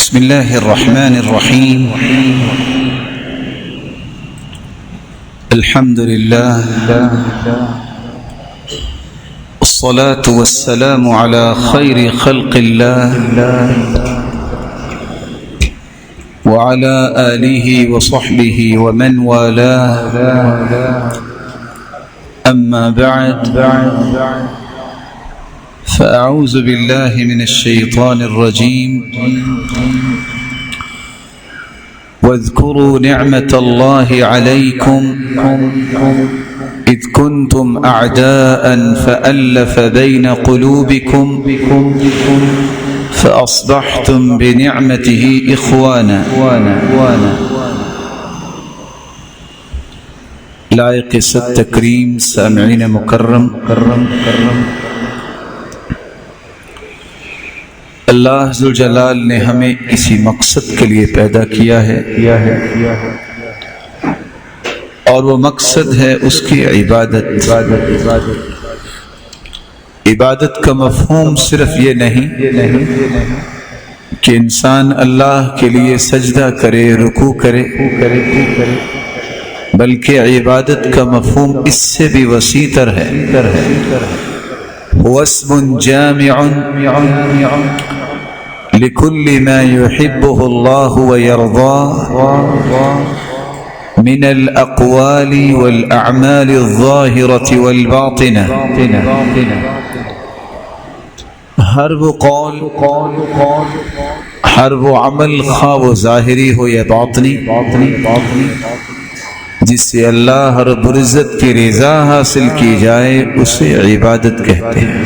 بسم الله الرحمن الرحيم. الحمد لله، الصلاة والسلام على خير خلق الله وعلى آله وصحبه ومن والاه. أما بعد، فأعوذ بالله من الشيطان الرجيم. واذكروا نعمة الله عليكم إذ كنتم أعداء فألف بين قلوبكم فأصبحتم بنعمته إخوانا. لائق ست تکریم سامعین مکرم، اللہ ذوالجلال نے ہمیں اسی مقصد کے لیے پیدا کیا ہے اور وہ مقصد ہے اس کی عبادت. عبادت کا مفہوم صرف یہ نہیں کہ انسان اللہ کے لیے سجدہ کرے، رکوع کرے، بلکہ عبادت کا مفہوم اس سے بھی وسیع تر ہے. هو اسم جامع لكل ما يحبه الله ويرضاه من الأقوال والأعمال الظاهرة والباطنة. ہر وہ قول، ہر وہ عمل، خواہ وہ ظاہری ہو یا باطنی، جس سے اللہ رب العزت کی رضا حاصل کی جائے، اسے عبادت کہتے ہیں.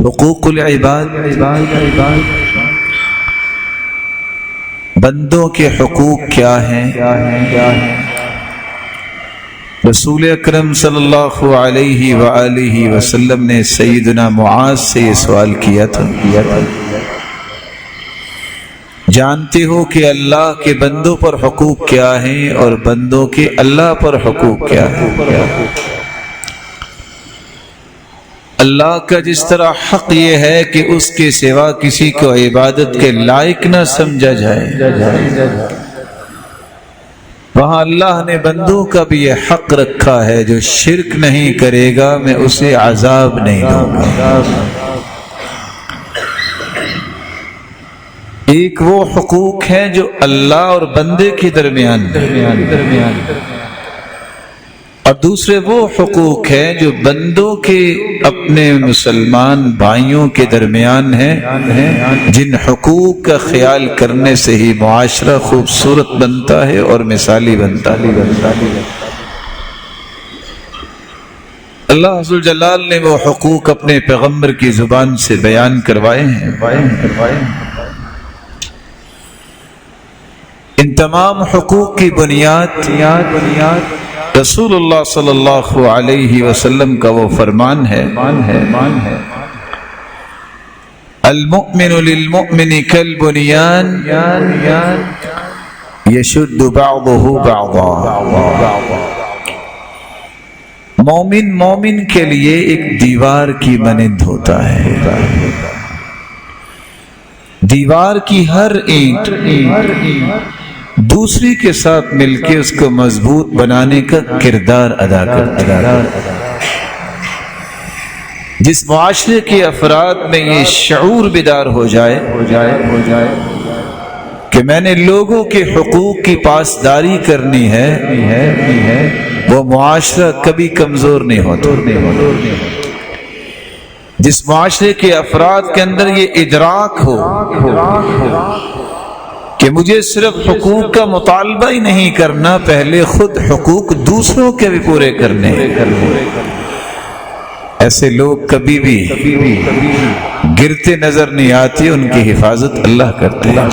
حقوق العباد، بندوں کے حقوق کیا ہیں؟ رسول اکرم صلی اللہ علیہ وآلہ وسلم نے سیدنا معاذ سے یہ سوال کیا تھا. جانتے ہو کہ اللہ کے بندوں پر حقوق کیا ہیں اور بندوں کے اللہ پر حقوق کیا ہیں؟ اللہ کا جس طرح حق یہ ہے کہ اس کے سوا کسی کو عبادت کے لائق نہ سمجھا جائے، وہاں اللہ نے بندوں کا بھی یہ حق رکھا ہے، جو شرک نہیں کرے گا میں اسے عذاب نہیں دوں گا. ایک وہ حقوق ہیں جو اللہ اور بندے کے درمیان اور دوسرے وہ حقوق ہیں جو بندوں کے اپنے مسلمان بھائیوں کے درمیان ہیں، جن حقوق کا خیال کرنے سے ہی معاشرہ خوبصورت بنتا ہے اور مثالی بنتا ہے. اللہ ذوالجلال نے وہ حقوق اپنے پیغمبر کی زبان سے بیان کروائے ہیں. ان تمام حقوق کی بنیاد رسول اللہ صلی اللہ علیہ وسلم کا وہ فرمان ہے، المؤمن للمؤمن كالبنيان يشد بعضه بعضا. مومن کے لیے ایک دیوار کی مانند ہوتا ہے. دیوار کی ہر اینٹ دوسری کے ساتھ مل کے اس کو مضبوط بنانے کا کردار ادا کرتی ہے. جس معاشرے کے افراد میں یہ شعور بیدار ہو جائے کہ میں نے لوگوں کے حقوق کی پاسداری کرنی ہے، وہ معاشرہ کبھی کمزور نہیں ہوتا. جس معاشرے کے افراد کے اندر یہ ادراک ہو کہ مجھے صرف حقوق کا مطالبہ ہی نہیں کرنا، پہلے خود حقوق دوسروں کے بھی پورے کرنے، ایسے لوگ کبھی بھی گرتے نظر نہیں آتے، ان کی حفاظت اللہ کرتے ہیں.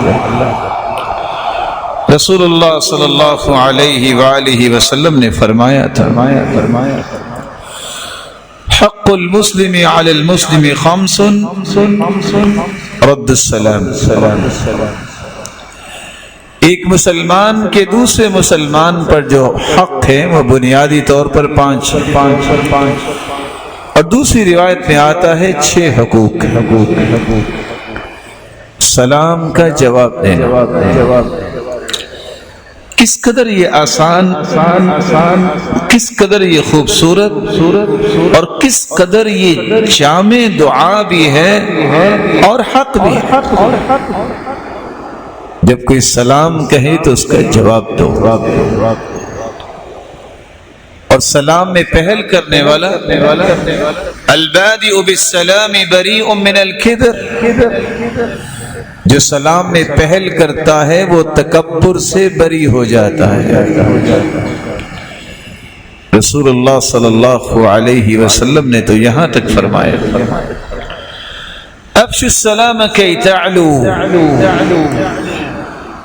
رسول اللہ صلی اللہ علیہ وآلہ وسلم نے فرمایا تھا، حق المسلم علی المسلم خمس، رد السلام. ایک مسلمان کے دوسرے مسلمان پر جو حق ہے وہ بنیادی طور پر پانچ. اور دوسری روایت میں آتا ہے 6 حقوق، سلام کا جواب دینا۔ کس قدر یہ آسان، کس قدر یہ خوبصورت اور کس قدر یہ جامع دعا بھی ہے اور حق بھی ہے۔ جب کوئی سلام کہے تو اس کا جواب دو، اور سلام میں پہل کرنے والا البادئ بالسلام بریء من الکبر، جو سلام میں پہل کرتا ہے وہ تکبر سے بری ہو جاتا ہے۔ رسول اللہ صلی اللہ علیہ وسلم نے تو یہاں تک فرمایا افشوا السلام کی تعلو،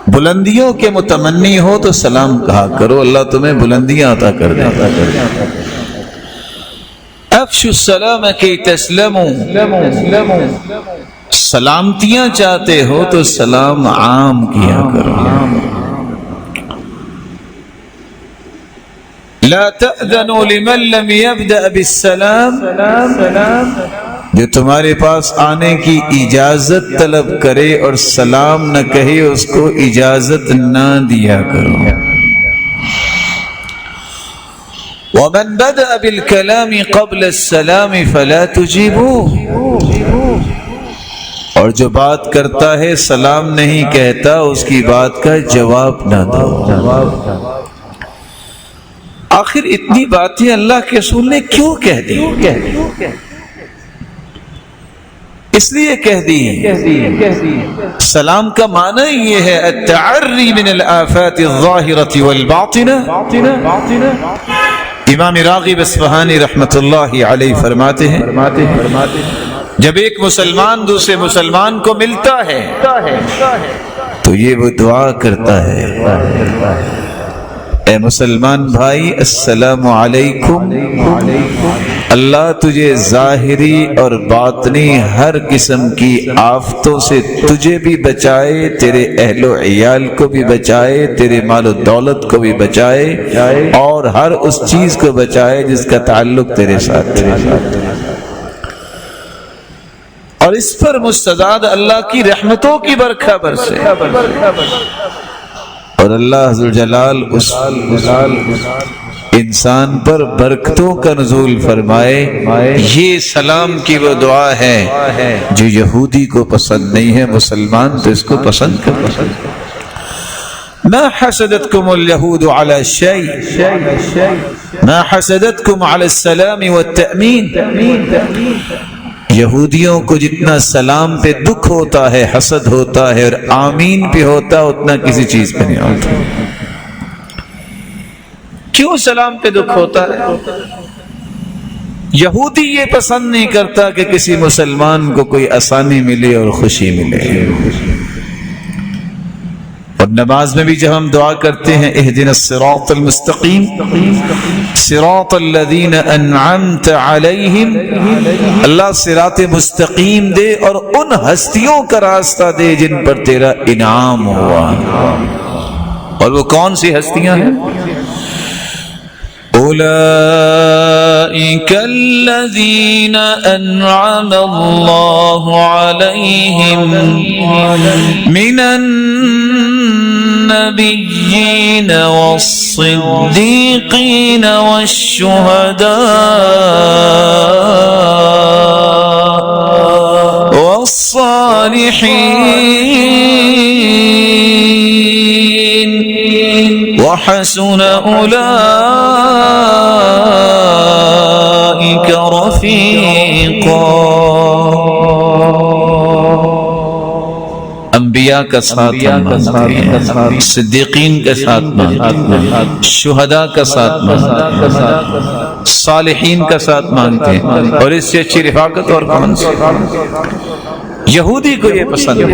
بلندیوں کے متمنی ہو تو سلام کہا کرو، اللہ تمہیں بلندیاں عطا کر دے۔ افشوا السلام کی تسلموا، سلامتیاں چاہتے ہو تو سلام عام کیا کرو۔ لا تأذنوا لمن لم يبدأ بالسلام، جو تمہارے پاس آنے کی اجازت طلب کرے اور سلام نہ کہے اس کو اجازت نہ دیا کرو۔ ومن بدأ بالكلام قبل السلام فلا تجيبوه، اور جو بات کرتا ہے سلام نہیں کہتا اس کی بات کا جواب نہ دو۔ آخر اتنی باتیں اللہ کے رسول نے کیوں کہہ دی؟ اس لیے کہہ دی سلام کا معنی یہ ہے التعری من الآفات الظاہرة والباطنة۔ امام راغب اصفہانی رحمت اللہ علیہ فرماتے ہیں جب ایک مسلمان دوسرے مسلمان کو ملتا ہے تو یہ وہ دعا کرتا ہے اے مسلمان بھائی السلام علیکم، اللہ تجھے ظاہری اور باطنی ہر قسم کی آفتوں سے تجھے بھی بچائے، تیرے اہل و عیال کو بھی بچائے، تیرے مال و دولت کو بھی بچائے، اور ہر اس چیز کو بچائے جس کا تعلق تیرے ساتھ ہے، اور اس پر مستعد اللہ کی رحمتوں کی برکھا برسے، اور اللہ ذوالجلال اس انسان پر برکتوں کا نزول فرمائے۔ یہ سلام کی وہ دعا ہے جو یہودی کو پسند نہیں ہے، مسلمان تو اس کو پسند کرتا ہے۔ ما حسدتكم اليهود على شيء ما حسدتكم على السلام والتأمين، یہودیوں کو جتنا سلام پہ دکھ ہوتا ہے، حسد ہوتا ہے اور آمین پہ ہوتا، اتنا کسی چیز پہ نہیں ہوتا۔ کیوں سلام پہ دکھ ہوتا ہے؟ یہودی یہ پسند نہیں کرتا کہ کسی مسلمان کو کوئی آسانی ملے اور خوشی ملے، اور نماز میں بھی جب ہم دعا کرتے ہیں اہدنا الصراط المستقیم صراط الذین انعمت علیہم، اللہ صراط مستقیم دے اور ان ہستیوں کا راستہ دے جن پر تیرا انعام ہوا، اور وہ کون سی ہستیاں ہیں؟ اولئک الذین انعم اللہ علیہم من النبیین والصدیقین والشہداء والصالحین وحسن اولئک رفیقا۔ انبیاء کا ساتھ مانگتے ہیں، صدیقین کا ساتھ مانگتے ہیں، شہداء کا ساتھ مانگتے ہیں، صالحین کا ساتھ مانگتے ہیں، اور اس سے اچھی رفاقت اور کون سی؟ یہودی کو یہ پسند ہے۔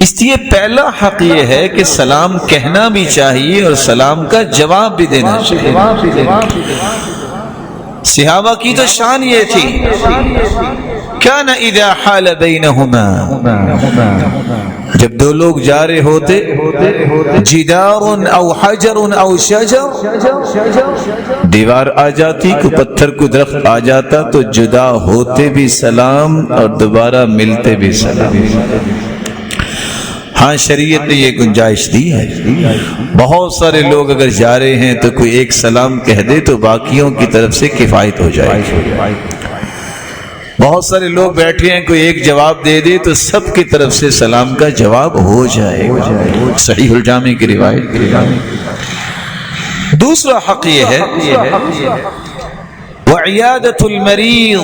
اس لیے پہلا حق یہ ہے کہ سلام کہنا بھی چاہیے اور سلام کا جواب بھی دینا چاہیے۔ صحابہ کی تو شان یہ تھی كان اذا حال بينهما، جب دو لوگ جا رہے ہوتے، جدار او حجر او شجر، دیوار آ جاتی، کو پتھر کو درخت آ جاتا، تو جدا ہوتے بھی سلام اور دوبارہ ملتے بھی سلام۔ ہاں شریعت نے یہ گنجائش دی ہے، بہت سارے لوگ اگر جا رہے ہیں تو کوئی ایک سلام کہہ دے تو باقیوں کی طرف سے کفایت ہو جائے گی۔ بہت سارے لوگ بیٹھے ہیں، کوئی ایک جواب دے دے تو سب کی طرف سے سلام کا جواب ہو جائے گا۔ صحیح الجامع کی روایت۔ دوسرا حق یہ ہے وعیادۃ المریض،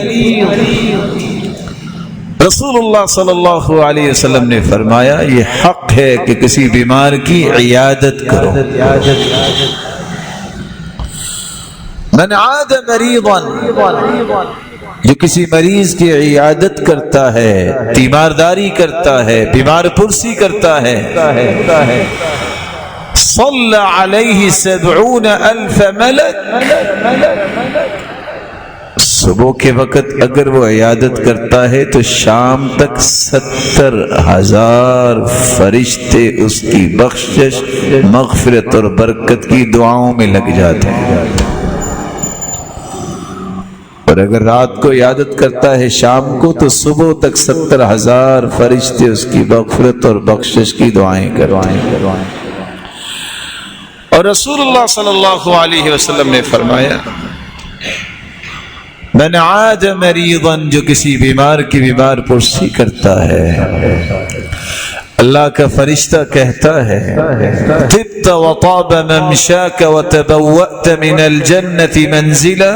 رسول اللہ صلی اللہ علیہ وسلم نے فرمایا یہ حق ہے کہ کسی بیمار کی عیادت کرو۔ من عاد مریضا، جو کسی مریض کی عیادت کرتا ہے، تیمارداری کرتا ہے، بیمار پرسی کرتا ہے، صلی علیہ 70,000 ملک، صبح کے وقت اگر وہ عیادت کرتا ہے تو شام تک 70,000 فرشتے اس کی بخشش، مغفرت اور برکت کی دعاؤں میں لگ جاتے ہیں۔ اور اگر رات کو عیادت کرتا ہے شام کو تو صبح تک 70,000 فرشتے اس کی مغفرت اور بخشش کی دعائیں کروائیں۔ اور رسول اللہ صلی اللہ علیہ وسلم نے فرمایا من عاد مریضا، جو کسی بیمار کی بیمار پرسی کرتا ہے، اللہ کا فرشتہ کہتا ہے طبت وطاب ممشاک وتبوأت من الجنة منزلا،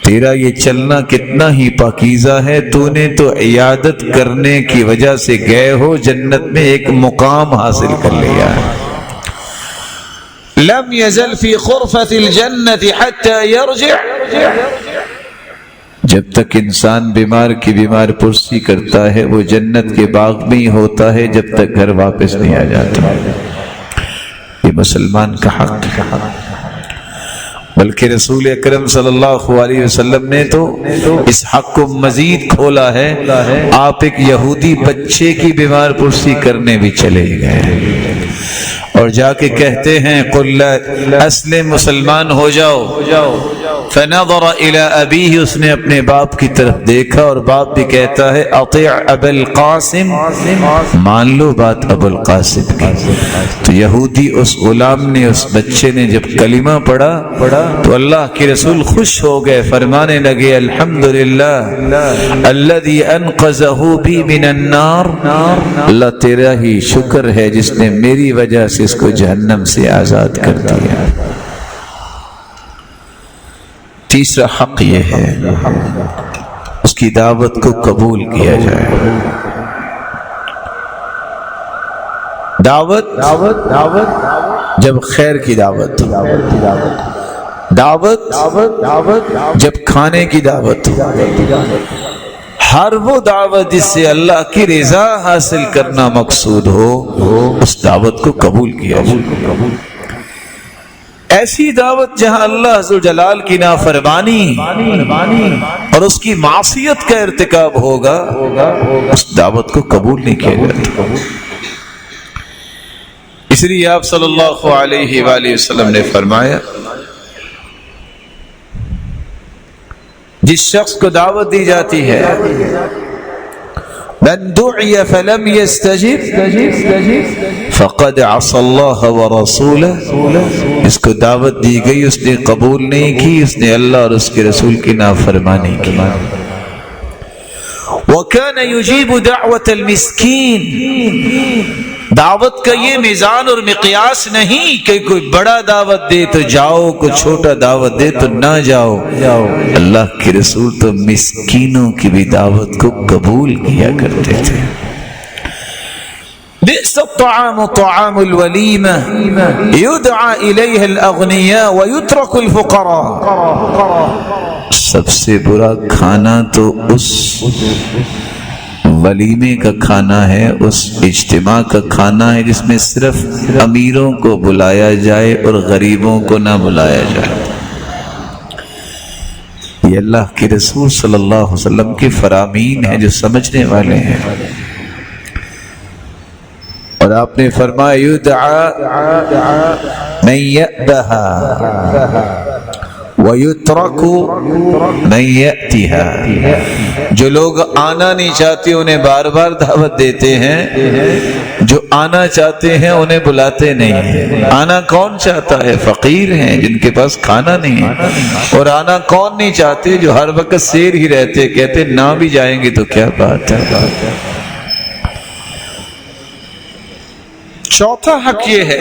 تیرا یہ چلنا کتنا ہی پاکیزہ ہے، تو نے تو عیادت کرنے کی وجہ سے گئے ہو جنت میں ایک مقام حاصل کر لیا ہے۔ لم يزل في خرفة الجنة حتى يرجع، جب تک انسان بیمار کی بیمار پرسی کرتا ہے وہ جنت کے باغ میں ہی ہوتا ہے جب تک گھر واپس نہیں آ جاتا۔ یہ مسلمان کا حق ہے، بلکہ رسول اکرم صلی اللہ علیہ وسلم نے تو اس حق کو مزید کھولا ہے۔ آپ ایک یہودی بچے کی بیمار پرسی کرنے بھی چلے گئے اور جا کے کہتے ہیں قل اسلم، مسلمان ہو جاؤ۔ فنظر الى ابیہ، اس نے اپنے باپ کی طرف دیکھا اور باپ بھی کہتا ہے اطیع ابا القاسم، مان لو بات ابو القاسم کی۔ تو یہودی اس غلام نے، اس بچے نے جب کلمہ پڑھا تو اللہ کے رسول خوش ہو گئے، فرمانے لگے الحمدللہ الذی انقذہ بی من النار، اللہ تیرا ہی شکر ہے جس نے میری وجہ سے اس کو جہنم سے آزاد کر دیا۔ تیسرا حق یہ ہے اس کی دعوت کو قبول کیا جائے۔ دعوت جب خیر کی دعوت، دعوت جب کھانے کی دعوت، ہر وہ دعوت جس سے اللہ کی رضا حاصل کرنا مقصود ہو، اس دعوت کو قبول کیا جائے۔ ایسی دعوت جہاں اللہ عز و جلال کی نافرمانی اور اس کی معصیت کا ارتکاب ہوگا، اس دعوت کو قبول نہیں کیا جاتا۔ اس لیے آپ صلی اللہ علیہ وآلہ وسلم نے فرمایا جس شخص کو دعوت دی جاتی ہے من دعی فلم یستجب فقد عصى اللہ ورسولہ، اس کو دعوت دی گئی اس نے قبول نہیں کی، اس نے اللہ اور اس کے رسول کی نافرمانی کی۔ وَكَانَ يُجِيبُ دَعْوَةَ الْمِسْكِينِ، دعوت کا یہ میزان اور مقیاس نہیں کہ کوئی بڑا دعوت دے تو جاؤ، کوئی چھوٹا دعوت دے تو نہ جاؤ۔ اللہ کے رسول تو مسکینوں کی بھی دعوت کو قبول کیا کرتے تھے۔ بئس الطعام طعام الولیمہ یدعى الیہ الاغنیاء ویترک الفقراء، سب سے برا کھانا تو اس ولیمے کا کھانا ہے، اس اجتماع کا کھانا ہے جس میں صرف امیروں کو بلایا جائے اور غریبوں کو نہ بلایا جائے۔ یہ اللہ کے رسول صلی اللہ علیہ وسلم کے فرامین ہیں جو سمجھنے والے ہیں۔ اور آپ نے فرمایا یدعا من یأبہا ویترک من یأتیہا، جو لوگ آنا نہیں چاہتے انہیں بار بار دعوت دیتے ہیں، جو آنا چاہتے ہیں انہیں بلاتے نہیں ہیں۔ آنا کون چاہتا ہے؟ فقیر ہیں جن کے پاس کھانا نہیں ہے، اور آنا کون نہیں چاہتے؟ جو ہر وقت سیر ہی رہتے، کہتے نہ بھی جائیں گے تو کیا بات ہے۔ چوتھا حق یہ ہے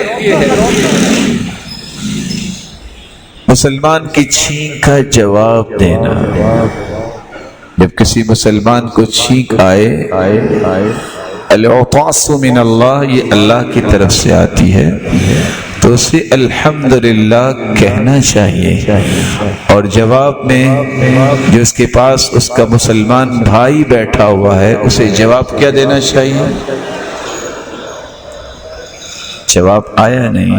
مسلمان کی چھینک کا جواب دینا۔ جب کسی مسلمان کو چھینک آئے، العطاس من اللہ، یہ اللہ کی طرف سے آتی ہے، تو اسے الحمدللہ کہنا چاہیے، اور جواب میں جو اس کے پاس اس کا مسلمان بھائی بیٹھا ہوا ہے اسے جواب کیا دینا چاہیے؟ جواب آیا نہیں،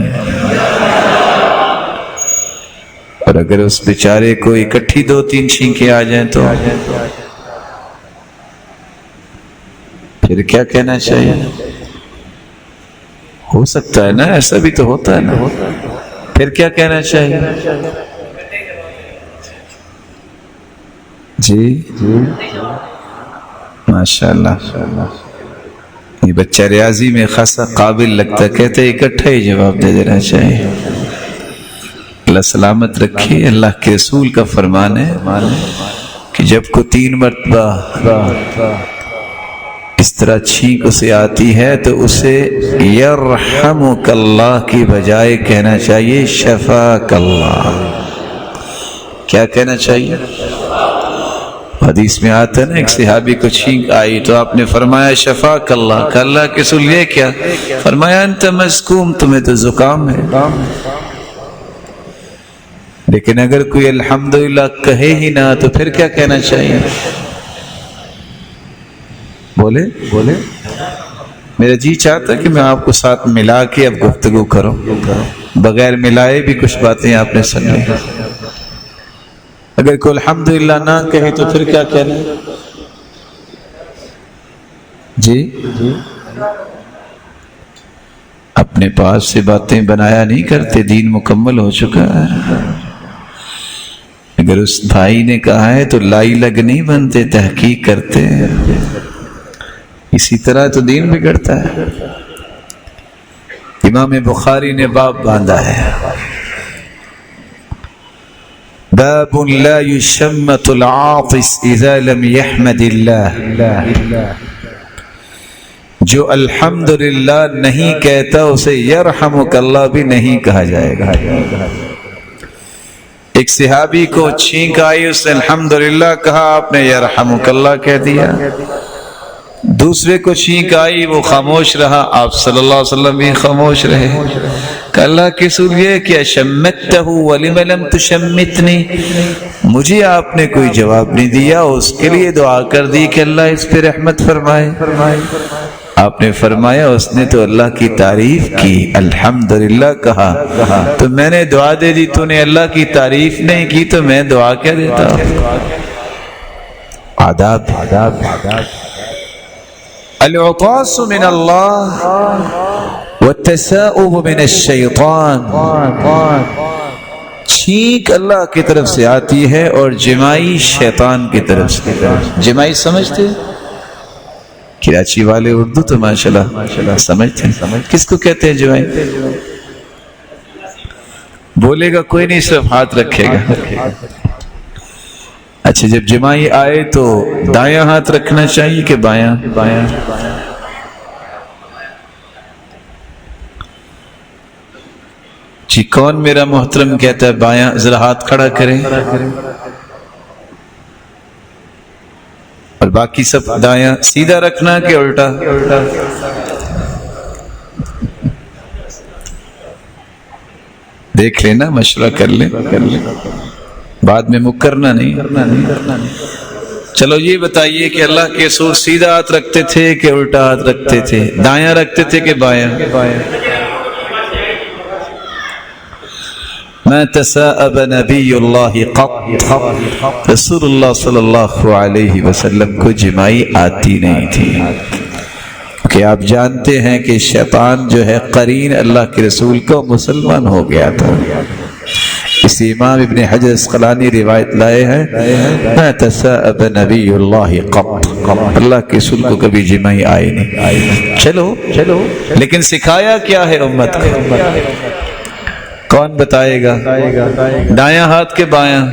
اور اگر اس بیچارے کو اکٹھی 2-3 چھینکیں آ جائیں تو پھر کیا کہنا چاہیے؟ ہو سکتا ہے نا، ایسا بھی تو ہوتا ہے نا، پھر کیا کہنا چاہیے؟ جی ماشاءاللہ، یہ بچہ ریاضی میں خاصا قابل لگتا ہے، کہتے ہیں اکٹھا ہی جواب دے دینا چاہیے۔ اللہ سلامت رکھے۔ اللہ کے رسول کا فرمان ہے کہ جب کو 3 مرتبہ اس طرح چھینک اسے آتی ہے تو اسے یرحمک اللہ کی بجائے کہنا چاہیے شفاک اللہ۔ کیا کہنا چاہیے؟ حدیث میں آتا ہے نا، ایک صحابی کو چھینک آئی تو آپ نے فرمایا شفاک اللہ، کہ اللہ کے رسول یہ کیا؟ فرمایا انت مسکوم، تمہیں تو زکام ہے۔ لیکن اگر کوئی الحمدللہ کہے ہی نہ تو پھر کیا کہنا چاہیے؟ بولے میرا جی چاہتا کہ میں آپ کو ساتھ ملا کے اب گفتگو کروں، بغیر ملائے بھی کچھ باتیں آپ نے سن لی۔ اگر کوئی الحمدللہ نہ کہے تو پھر کیا کہنا ہے؟ جی اپنے پاس سے باتیں بنایا نہیں کرتے، دین مکمل ہو چکا ہے۔ اگر اس بھائی نے کہا ہے تو لائی لگ نہیں بنتے، تحقیق کرتے ہیں، اسی طرح تو دین بگڑتا ہے۔ امام بخاری نے باب باندھا ہے، باب لا يشمت العاطس اذا لم يحمد اللہ، جو الحمدللہ نہیں کہتا اسے یرحمک اللہ بھی نہیں کہا جائے گا۔ ایک صحابی کو چھینک آئی، اس نے الحمدللہ کہا، آپ نے یرحمک اللہ کہہ دیا۔ دوسرے کو چھینک آئی، وہ خاموش رہا، آپ صلی اللہ علیہ وسلم بھی خاموش رہے۔ کہ اللہ کے رسول یہ کیا شمتہ ولم لم تشمتنی، مجھے آپ نے کوئی جواب نہیں دیا، اس کے لیے دعا کر دی کہ اللہ اس پہ رحمت فرمائے۔ آپ نے فرمایا اس نے تو اللہ کی تعریف کی، الحمدللہ کہا، تو میں نے دعا دے دی، تو نے اللہ کی تعریف نہیں کی تو میں دعا کیا دیتا ہوں؟ آداب۔ العطاس من اللہ والتساؤب من الشیطان، چھینک اللہ کی طرف سے آتی ہے اور جمائی شیطان کی طرف سے۔ جمائی سمجھتے؟ کراچی والے اردو تو ماشاءاللہ سمجھتے ہیں۔ کس کو کہتے ہیں جمائی؟ بولے گا کوئی نہیں، صرف ہاتھ رکھے گا۔ اچھا، جب جمائی آئے تو دایاں ہاتھ رکھنا چاہیے کہ بایاں؟ جی کون میرا محترم کہتا ہے بایاں؟ ذرا ہاتھ کھڑا کریں۔ اور باقی سب دایاں؟ سیدھا رکھنا کہ الٹا؟ دیکھ لینا، مشورہ کر لیں، بعد میں مکرنا نہیں۔ چلو یہ بتائیے کہ اللہ کے رسول سیدھا ہاتھ رکھتے تھے کہ الٹا ہاتھ رکھتے تھے؟ دایاں رکھتے تھے کہ بایاں؟ ما تساءب نبی اللہ قط، رسول اللہ صلی اللہ علیہ وسلم کو جمائی آتی نہیں تھی، کہ آپ جانتے ہیں کہ شیطان جو ہے قرین اللہ کے رسول کو مسلمان ہو گیا تھا۔ اس امام ابن حجر اسقلانی روایت لائے ہیں ما تساءب نبی اللہ قط، اللہ کے رسول کو کبھی جمائی آئی نہیں۔ چلو لیکن سکھایا کیا ہے امت کو؟ کون بتائے گا؟ دایاں ہاتھ کے بایاں؟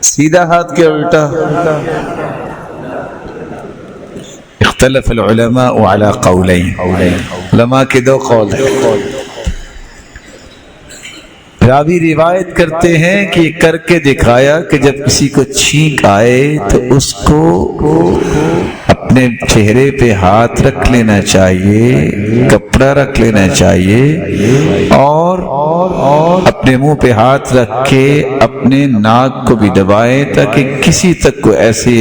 سیدھا ہاتھ کے الٹا؟ اختلف العلماء على قولین، علماء کے دو قول ہیں۔ راوی روایت کرتے ہیں کہ یہ کر کے دکھایا کہ جب کسی کو چھینک آئے تو اس کو اپنے چہرے پہ ہاتھ رکھ لینا چاہیے، کپڑا رکھ لینا چاہیے، اور اپنے منہ پہ ہاتھ رکھ کے اپنے ناک کو بھی دبائیں تاکہ کسی تک کو ایسے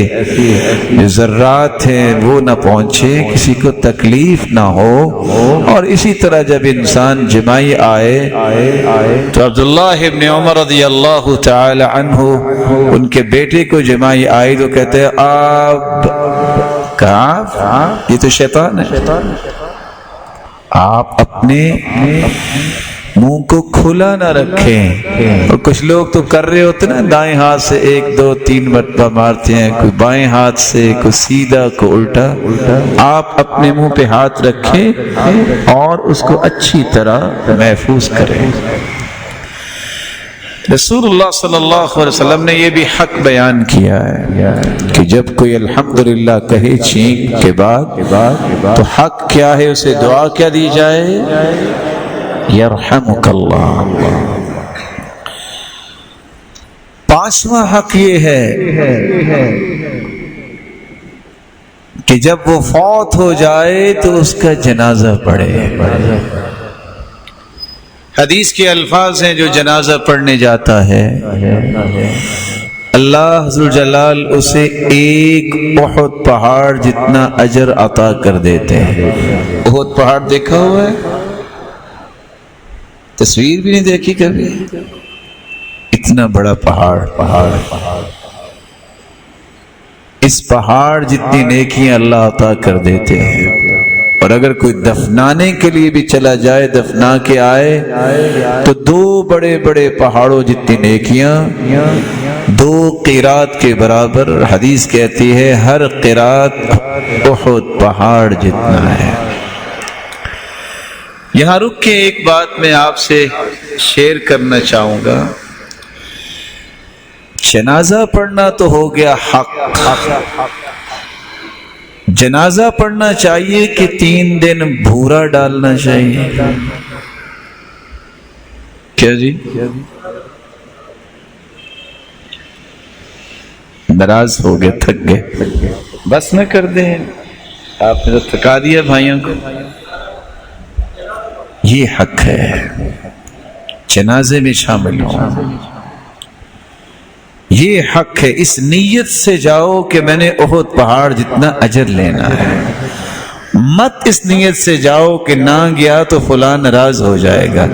جو ذرات ہیں وہ نہ پہنچے، کسی کو تکلیف نہ ہو۔ اور اسی طرح جب انسان جمائی آئے تو عبداللہ ابن عمر رضی اللہ تعالی عنہ ان کے بیٹے کو جمائی آئی تو کہتے ہیں آپ کہا یہ تو شیطان ہے، آپ اپنے منہ کو کھلا نہ رکھیں۔ اور کچھ لوگ تو کر رہے ہوتے نا، دائیں ہاتھ سے 1 2 3 مرتبہ مارتے ہیں، کوئی بائیں ہاتھ سے، کوئی سیدھا کوئی الٹا۔ آپ اپنے منہ پہ ہاتھ رکھیں اور اس کو اچھی طرح محفوظ کریں۔ رسول اللہ صلی اللہ علیہ وسلم نے یہ بھی حق بیان کیا ہے کہ جب کوئی الحمدللہ کہے چھینک کے بعد تو حق کیا ہے، اسے دعا کیا دی جائے؟ یرحمک اللہ۔ 5واں حق یہ ہے کہ جب وہ فوت ہو جائے تو اس کا جنازہ پڑھے۔ حدیث کے الفاظ ہیں جو جنازہ پڑھنے جاتا ہے اللہ ذو الجلال اسے 1 احد پہاڑ جتنا اجر عطا کر دیتے ہیں۔ احد پہاڑ دیکھا ہوا ہے؟ تصویر بھی نہیں دیکھی کبھی؟ اتنا بڑا پہاڑ، اس پہاڑ جتنی نیکیاں اللہ عطا کر دیتے ہیں۔ اور اگر کوئی دفنانے کے لیے بھی چلا جائے، دفنا کے آئے تو 2 بڑے بڑے پہاڑوں جتنی نیکیاں، 2 قیرات کے برابر۔ حدیث کہتی ہے ہر قیرات احد پہاڑ جتنا ہے۔ یہاں رک کے ایک بات میں آپ سے شیئر کرنا چاہوں گا۔ جنازہ پڑھنا تو ہو گیا حق، جنازہ پڑھنا چاہیے کہ 3 دن بھورا ڈالنا چاہیے؟ کیا جی؟ ناراض ہو گئے، تھک گئے، بس نہ کر دیں، آپ نے تو تھکا دیا بھائیوں کو۔ یہ حق ہے جنازے میں شامل ہوں، یہ حق ہے۔ اس نیت سے جاؤ کہ میں نے احد پہاڑ جتنا اجر لینا ہے، مت اس نیت سے جاؤ کہ نہ گیا تو فلاں ناراض ہو جائے گا۔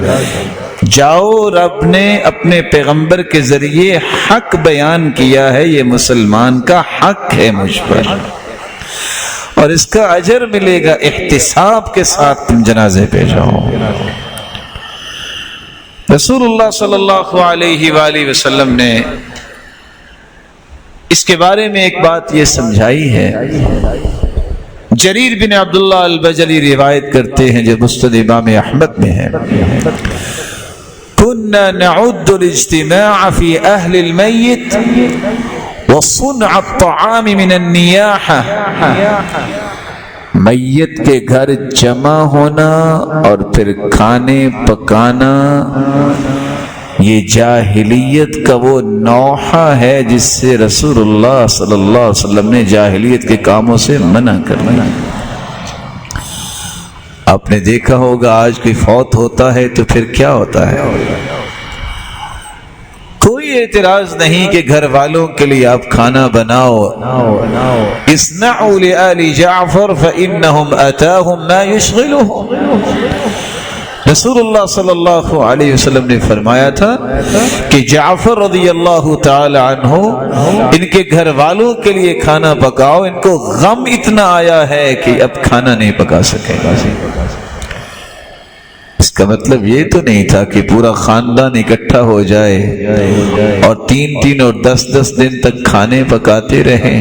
جاؤ، رب نے اپنے پیغمبر کے ذریعے حق بیان کیا ہے، یہ مسلمان کا حق ہے مجھ پر، اور اس کا اجر ملے گا۔ احتساب کے ساتھ تم جنازے پہ جاؤ۔ رسول اللہ صلی اللہ علیہ وآلہ وسلم نے اس کے بارے میں ایک بات یہ سمجھائی ہے۔ جریر بن عبداللہ البجلی روایت کرتے ہیں جو مسند امام احمد میں ہے، كنا نعد الاجتماع في أهل الميت وصنع الطعام من النياحة۔ میت کے گھر جمع ہونا اور پھر کھانے پکانا، یہ جاہلیت کا وہ نوحہ ہے جس سے رسول اللہ صلی اللہ علیہ وسلم نے جاہلیت کے کاموں سے منع کرنا۔ آپ نے دیکھا ہوگا آج کوئی فوت ہوتا ہے تو پھر کیا ہوتا ہے؟ کوئی کوئی اعتراض نہیں کہ گھر والوں کے لیے آپ کھانا بناؤ. اصنعوا لآل جعفر فإنهم آتاهم ما يشغلهم. رسول اللہ صلی اللہ علیہ وسلم نے فرمایا تھا کہ جعفر رضی اللہ تعالی عنہ ان کے گھر والوں کے لیے کھانا پکاؤ، ان کو غم اتنا آیا ہے کہ اب کھانا نہیں پکا سکے گا. اس کا مطلب یہ تو نہیں تھا کہ پورا خاندان اکٹھا ہو جائے اور 3 اور 10 دن تک کھانے پکاتے رہیں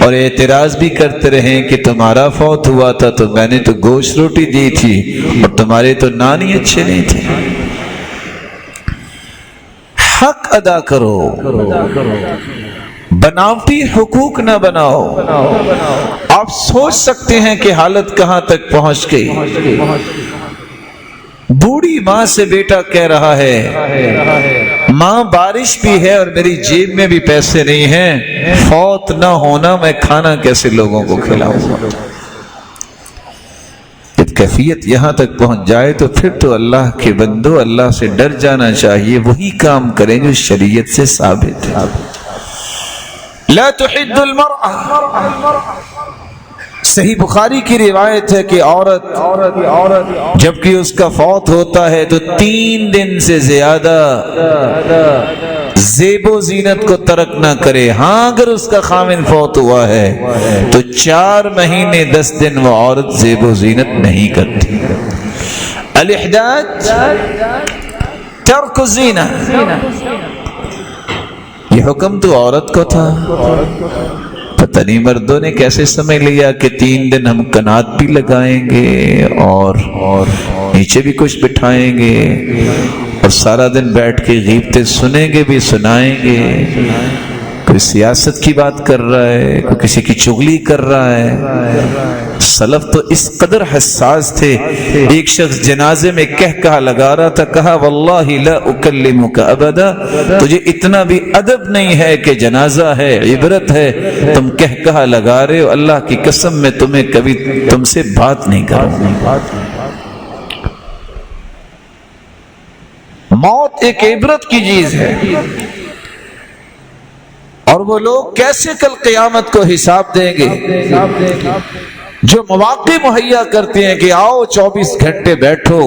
اور اعتراض بھی کرتے رہیں کہ تمہارا فوت ہوا تھا تو میں نے تو گوشت روٹی دی تھی اور تمہارے تو نان ہی اچھے نہیں تھے. حق ادا کرو، بناوٹی حقوق نہ بناؤ. آپ سوچ سکتے ہیں کہ حالت کہاں تک پہنچ گئی. بوڑھی ماں سے بیٹا کہہ رہا ہے ماں بارش بھی ہے اور میری جیب میں بھی پیسے نہیں ہیں، فوت نہ ہونا میں کھانا کیسے لوگوں کو کھلاؤں گا. جب کیفیت یہاں تک پہنچ جائے تو پھر تو اللہ کے بندو اللہ سے ڈر جانا چاہیے، وہی کام کریں جو شریعت سے ثابت ہے. لا تحد المرأة، صحیح بخاری کی روایت ہے کہ عورت جبکہ اس کا فوت ہوتا ہے تو 3 دن سے زیادہ زیب و زینت کو ترک نہ کرے. ہاں اگر اس کا خامن فوت ہوا ہے تو 4 مہینے 10 دن وہ عورت زیب و زینت نہیں کرتی. الاحداث ترک الزینہ، یہ حکم تو عورت کو تھا. پتہ نہیں مردوں نے کیسے سمجھ لیا کہ 3 دن ہم کنات بھی لگائیں گے اور نیچے بھی کچھ بٹھائیں گے اور سارا دن بیٹھ کے غیبتیں سنیں گے بھی سنائیں گے. کوئی سیاست کی بات کر رہا ہے، کوئی کسی کی چغلی کر رہا ہے. سلف تو اس قدر حساس تھے. ایک شخص جنازے میں کہا لگا رہا تھا، کہا واللہ لا اکلمک ابدا، تجھے اتنا بھی ادب نہیں ہے کہ جنازہ ہے، عبرت ہے، تم کہا لگا رہے ہو، اللہ کی قسم میں تمہیں کبھی تم سے بات نہیں کروں. موت ایک عبرت کی چیز ہے اور وہ لوگ کیسے کل قیامت کو حساب دیں گے جو مواقع مہیا کرتے ہیں کہ آؤ 24 گھنٹے بیٹھو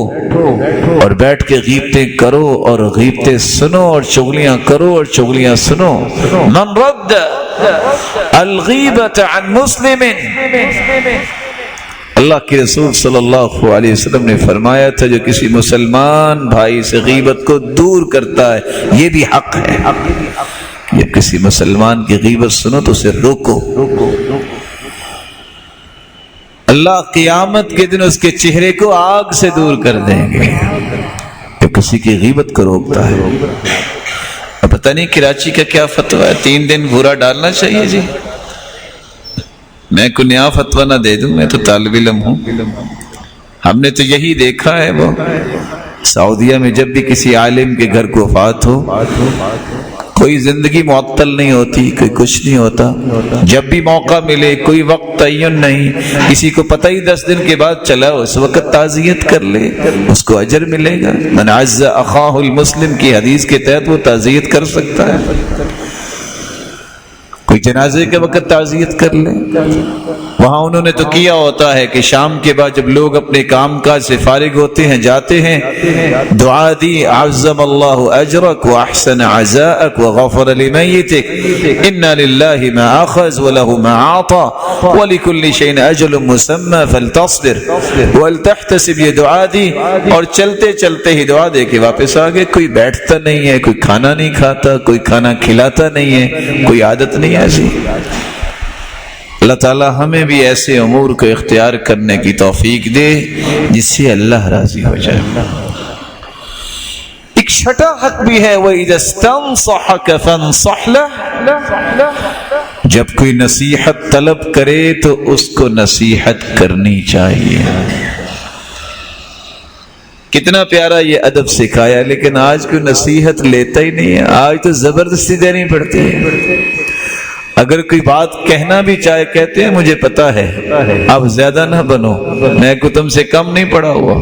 اور بیٹھ کے غیبتیں کرو اور غیبتیں سنو اور چغلیاں کرو اور چغلیاں سنو. من رد الغیبت عن مسلم، اللہ کے رسول صلی اللہ علیہ وسلم نے فرمایا تھا جو کسی مسلمان بھائی سے غیبت کو دور کرتا ہے یہ بھی حق ہے. جب کسی مسلمان کی غیبت سنو تو اسے روکو. اللہ قیامت کے دن اس کے چہرے کو آگ سے دور کر دیں گے جب کسی کی غیبت کو روکتا ہے. اب پتہ نہیں کراچی کا کیا فتویٰ ہے، 3 دن بھورا ڈالنا چاہیے. جی میں کوئی نیا فتویٰ نہ دے دوں، میں تو طالب علم ہوں. ہم نے تو یہی دیکھا ہے، وہ سعودیہ میں جب بھی کسی عالم کے گھر کو وفات ہو کوئی زندگی معطل نہیں ہوتی، کوئی کچھ نہیں ہوتا. جب بھی موقع ملے، کوئی وقت تعین نہیں، کسی کو پتہ ہی 10 دن کے بعد چلا اس وقت تعزیت کر لے، اس کو اجر ملے گا. من عز اخاہ المسلم کی حدیث کے تحت وہ تعزیت کر سکتا ہے. کوئی جنازے کے وقت تعزیت کر لے. وہاں انہوں نے تو کیا ہوتا ہے کہ شام کے بعد جب لوگ اپنے کام کاج سے فارغ ہوتے ہیں جاتے ہیں، دعا دی عظم اللہ اجرک واحسن عزاءک وغفر لمیتک انا للہ ما اخذ وله ما اعطى ولكل شيء اجل مسمى فلتصبر ولتحتسب. یہ دعا دی اور چلتے چلتے ہی دعا دے کے واپس آگے. کوئی بیٹھتا نہیں ہے، کوئی کھانا نہیں کھاتا، کوئی کھانا کھلاتا نہیں ہے، کوئی عادت نہیں ایسی. اللہ تعالی ہمیں بھی ایسے امور کو اختیار کرنے کی توفیق دے جس سے اللہ راضی ہو جائے. ایک چھٹا حق بھی ہے، وَإِذَا اسْتَنصَحَكَ فَانصَحْ لَهُ، جب کوئی نصیحت طلب کرے تو اس کو نصیحت کرنی چاہیے. کتنا پیارا یہ ادب سکھایا، لیکن آج کوئی نصیحت لیتا ہی نہیں ہے. آج تو زبردستی دینی پڑتی ہے. اگر کوئی بات کہنا بھی چاہے کہتے ہیں مجھے پتا ہے، اب زیادہ نہ بنو، میں کو تم سے کم نہیں پڑا ہوا۔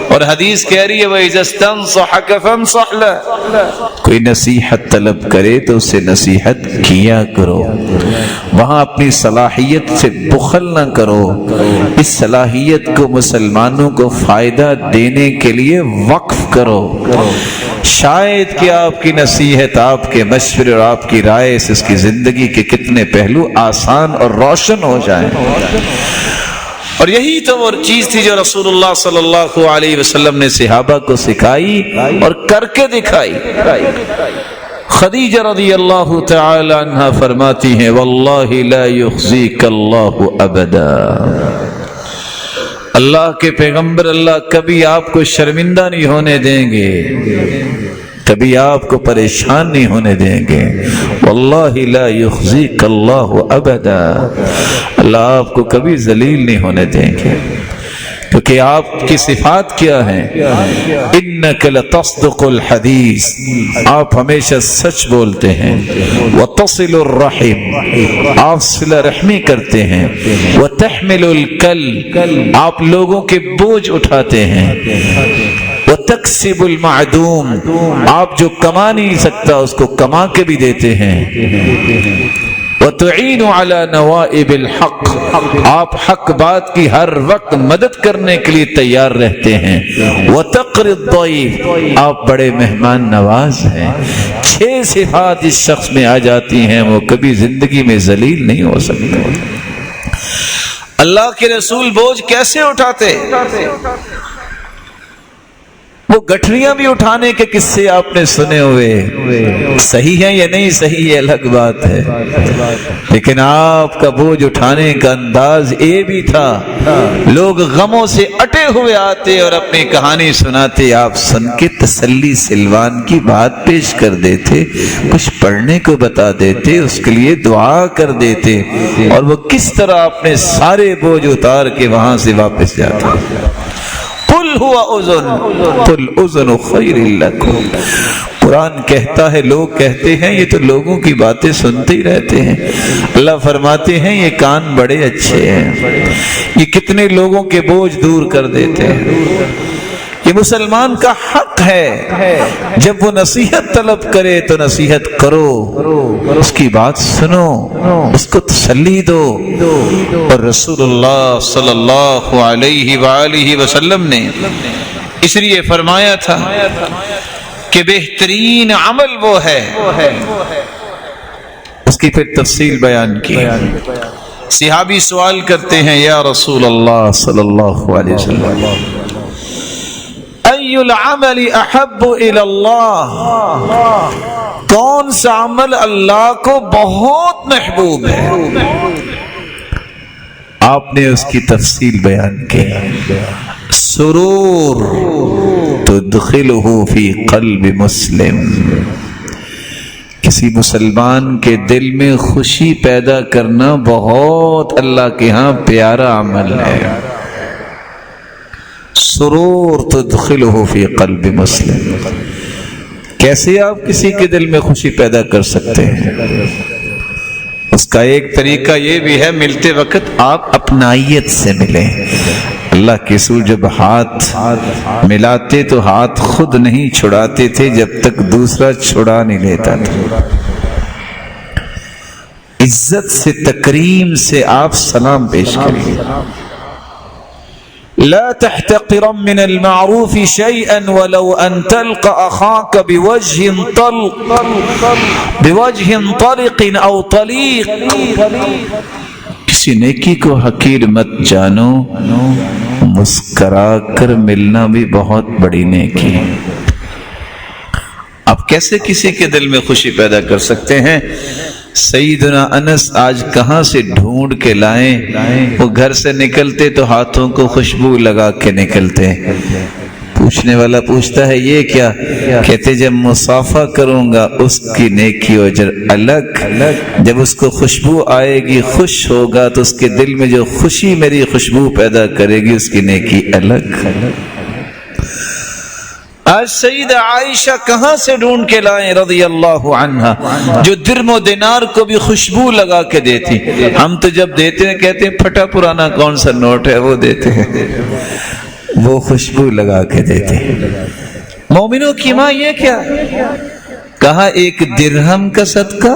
اور حدیث کہہ رہی ہے وَإِذَا اسْتَنصَحَكَ فَانصَحْ لَهُ، کوئی نصیحت طلب کرے تو اسے نصیحت کیا کرو، وہاں اپنی صلاحیت سے بخل نہ کرو، اس صلاحیت کو مسلمانوں کو فائدہ دینے کے لیے وقف کرو۔ شاید کہ آپ کی نصیحت، آپ کے مشورے اور آپ کی رائے سے اس کی زندگی کے کتنے پہلو آسان اور روشن ہو جائیں۔ اور یہی تو وہ چیز تھی جو رسول اللہ صلی اللہ علیہ وسلم نے صحابہ کو سکھائی اور کر کے دکھائی۔ خدیجہ رضی اللہ تعالی عنہا فرماتی ہیں واللہ لا یخزیک اللہ ابدا، اللہ کے پیغمبر اللہ کبھی آپ کو شرمندہ نہیں ہونے دیں گے، کبھی آپ کو پریشان نہیں ہونے دیں گے۔ واللہ لا یخزیک اللہ ابدا، اللہ آپ کو کبھی ذلیل نہیں ہونے دیں گے، کیونکہ آپ کی صفات کیا ہیں؟ انک لتصدق الحدیث، آپ ہمیشہ سچ بولتے ہیں، وتصل الرحم، آپ صلہ رحمی کرتے ہیں، وتحمل الکل، آپ لوگوں کے بوجھ اٹھاتے ہیں، وتکسب المعدوم، آپ جو کما نہیں سکتا اس کو کما کے بھی دیتے ہیں، وتعین علی نوائب الحق، آپ حق بات کی ہر وقت مدد کرنے کے لیے تیار رہتے ہیں، وتقری الضیف، آپ بڑے مہمان نواز ہیں۔ 6 صفات اس شخص میں آ جاتی ہیں، وہ کبھی زندگی میں ذلیل نہیں ہو سکتے۔ اللہ کے رسول بوجھ کیسے اٹھاتے؟ وہ گٹھریاں بھی اٹھانے کے قصے آپ نے سنے ہوئے، صحیح ہے یا نہیں صحیح ہے الگ بات ہے، لیکن آپ کا بوجھ اٹھانے کا انداز یہ بھی تھا، لوگ غموں سے اٹے ہوئے آتے اور اپنی کہانی سناتے، آپ سن کے تسلی سلوان کی بات پیش کر دیتے، کچھ پڑھنے کو بتا دیتے، اس کے لیے دعا کر دیتے، اور وہ کس طرح اپنے سارے بوجھ اتار کے وہاں سے واپس جاتے۔ قل اذن خیر لکم، قرآن کہتا ہے، لوگ کہتے ہیں یہ تو لوگوں کی باتیں سنتے ہی رہتے ہیں، اللہ فرماتے ہیں یہ کان بڑے اچھے ہیں، یہ کتنے لوگوں کے بوجھ دور کر دیتے ہیں۔ یہ مسلمان کا حق ہے، جب وہ نصیحت طلب کرے تو نصیحت کرو، اس کی بات سنو، اس کو تسلی دو۔ اور رسول اللہ صلی اللہ علیہ وآلہ وسلم نے اس لیے فرمایا تھا کہ بہترین عمل وہ ہے، اس کی پھر تفصیل بیان کی۔ صحابی سوال کرتے ہیں یا رسول اللہ صلی اللہ علیہ وسلم ای العمل احب الی اللہ، کون سا عمل اللہ کو بہت محبوب ہے؟ آپ نے اس کی تفصیل بیان کی، سرور تدخلہ فی قلب مسلم، کسی مسلمان کے دل میں خوشی پیدا کرنا بہت اللہ کے ہاں پیارا عمل ہے۔ سرور تدخلہ فی قلب مسلم، کیسے آپ کسی کے دل میں خوشی پیدا کر سکتے ہیں؟ اس کا ایک طریقہ یہ بھی ہے، ملتے وقت آپ اپنائیت سے ملیں۔ اللہ کے رسول جب ہاتھ ملاتے تو ہاتھ خود نہیں چھڑاتے تھے جب تک دوسرا چھڑا نہیں لیتا تھا۔ عزت سے، تکریم سے آپ سلام پیش کریں۔ لا تحتقرن من المعروف شيئا ولو ان تلقى اخاك بوجه طلق او طليق، کسی نیکی کو حقیر مت جانو، مسکرا کر ملنا بھی بہت بڑی نیکی ہے۔ آپ کیسے کسی کے دل میں خوشی پیدا کر سکتے ہیں؟ سیدنا انس آج کہاں سے ڈھونڈ کے لائیں؟ وہ گھر سے نکلتے تو ہاتھوں کو خوشبو لگا کے نکلتے۔ پوچھنے والا پوچھتا ہے یہ کیا؟ کہتے جب مصافحہ کروں گا اس کی نیکی و اجر الگ، جب اس کو خوشبو آئے گی، خوش ہوگا تو اس کے دل میں جو خوشی میری خوشبو پیدا کرے گی اس کی نیکی الگ۔ آج سیدہ عائشہ کہاں سے ڈھونڈ کے لائیں رضی اللہ عنہا، جو درم و دینار کو بھی خوشبو لگا کے دیتی. ہم تو جب دیتے ہیں کہتے ہیں پھٹا پرانا کون سا نوٹ ہے وہ دیتے ہیں، وہ خوشبو لگا کے دیتی. مومنوں کی ماں یہ کیا کہا؟ ایک درہم کا صدقہ،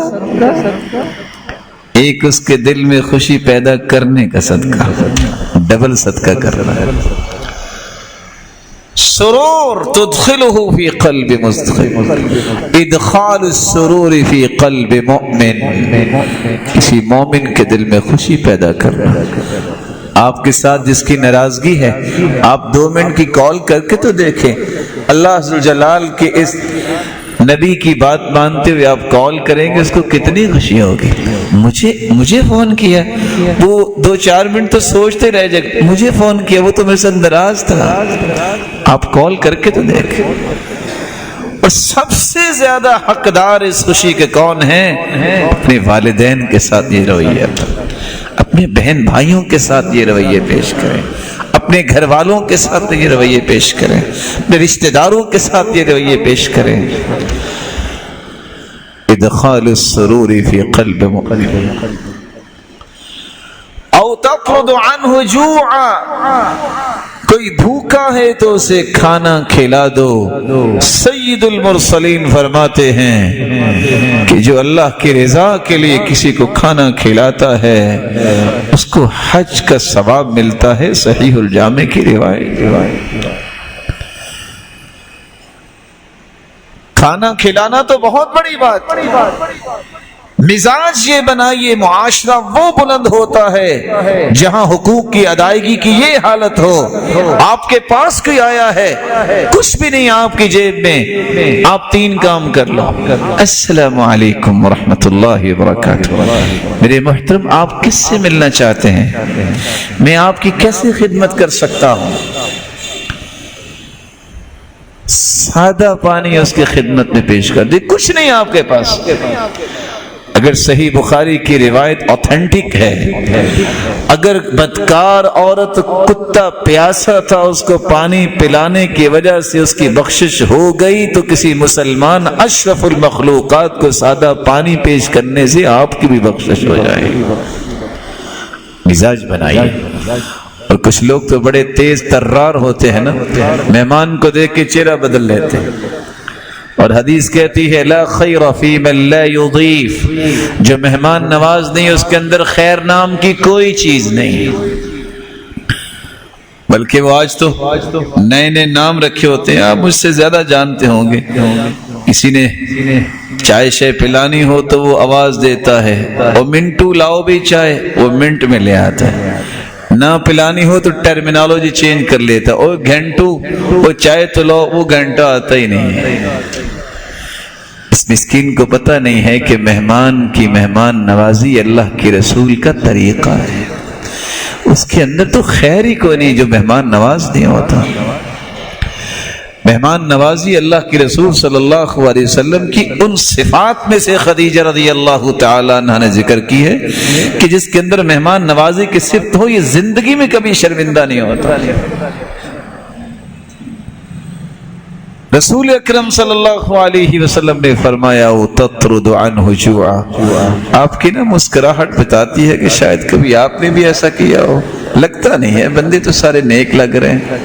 ایک اس کے دل میں خوشی پیدا کرنے کا صدقہ، ڈبل صدقہ کر رہا ہے. سرور تدخلہ فی قلب مستقیم، ادخال السرور فی قلب مؤمن، کسی مومن کے دل میں خوشی پیدا کرنا. آپ کے ساتھ جس کی ناراضگی ہے، آپ 2 منٹ کی کال کر کے تو دیکھیں. اللہ عز و جلال کے اس نبی کی بات مانتے ہوئے آپ کال کریں گے، اس کو کتنی خوشی ہوگی. مجھے فون کیا، وہ 2-4 منٹ تو سوچتے رہ جائے، مجھے فون کیا، وہ تو میرے ساتھ ناراض تھا. آپ کال کر کے تو دیکھیں. اور سب سے زیادہ حقدار اس خوشی کے کون ہیں؟ اپنے والدین کے ساتھ یہ رویہ، اپنے بہن بھائیوں کے ساتھ یہ رویے پیش کریں، اپنے گھر والوں کے ساتھ یہ رویے پیش کریں، اپنے رشتہ داروں کے ساتھ یہ رویے پیش کریں. ادخال السرور فی قلب مؤمن او تطرد عنہ جوعا، کوئی بھوکا ہے تو اسے کھانا کھلا دو. سید المرسلین فرماتے ہیں کہ جو اللہ کی رضا کے لیے کسی کو کھانا کھلاتا ہے اس کو حج کا ثواب ملتا ہے. صحیح الجامع کی روایت. کھانا کھلانا تو بہت بڑی بات. مزاج یہ بنائیے معاشرہ وہ بلند ہوتا ہے جہاں حقوق کی ادائیگی کی یہ حالت ہو. آپ کے پاس کوئی آیا ہے، کچھ بھی نہیں آپ کی جیب میں، آپ 3 کام کر لو. السلام علیکم ورحمۃ اللہ وبرکاتہ. میرے محترم، آپ کس سے ملنا چاہتے ہیں؟ میں آپ کی کیسے خدمت کر سکتا ہوں؟ سادہ پانی اس کی خدمت میں پیش کر دے، کچھ نہیں آپ کے پاس. اگر صحیح بخاری کی روایت اوتھینٹک ہے، اگر بدکار عورت کتا پیاسا تھا اس کو پانی پلانے کی وجہ سے اس کی بخشش ہو گئی، تو کسی مسلمان اشرف المخلوقات کو سادہ پانی پیش کرنے سے آپ کی بھی بخشش ہو جائے. مزاج بنائیے. اور کچھ لوگ تو بڑے تیز ترار ہوتے ہیں نا، مہمان کو دیکھ کے چہرہ بدل لیتے ہیں. اور حدیث کہتی ہے لا خیر فی من لا یضیف، جو مہمان نواز نہیں اس کے اندر خیر نام کی کوئی چیز نہیں. بلکہ وہ آج تو نئے نئے نام رکھے ہوتے ہیں، آپ مجھ سے زیادہ جانتے ہوں گے. کسی نے چائے شے پلانی ہو تو وہ آواز دیتا ہے، وہ منٹو لاؤ بھی چائے، وہ منٹ میں لے آتا ہے. نہ پلانی ہو تو ٹرمینالوجی چینج کر لیتا، او گھنٹو وہ چائے تو لو، وہ گھنٹہ آتا ہی نہیں ہے. اس مسکین کو پتہ نہیں ہے کہ مہمان کی مہمان نوازی اللہ کے رسول کا طریقہ ہے. اس کے اندر تو خیر ہی کوئی نہیں جو مہمان نواز نہیں ہوتا. مہمان نوازی اللہ کے رسول صلی اللہ علیہ وسلم کی ان صفات میں سے خدیجہ رضی اللہ تعالی عنہا نے ذکر کی ہے کہ جس کے اندر مہمان نوازی کی صفت ہو، یہ زندگی میں کبھی شرمندہ نہیں ہوتا. رسول اکرم صلی اللہ علیہ وسلم نے فرمایا تطرد عنہ جوعا، آپ کی نا مسکراہٹ بتاتی ہے کہ شاید کبھی آپ نے بھی ایسا کیا ہو. لگتا نہیں ہے، بندے تو سارے نیک لگ رہے ہیں.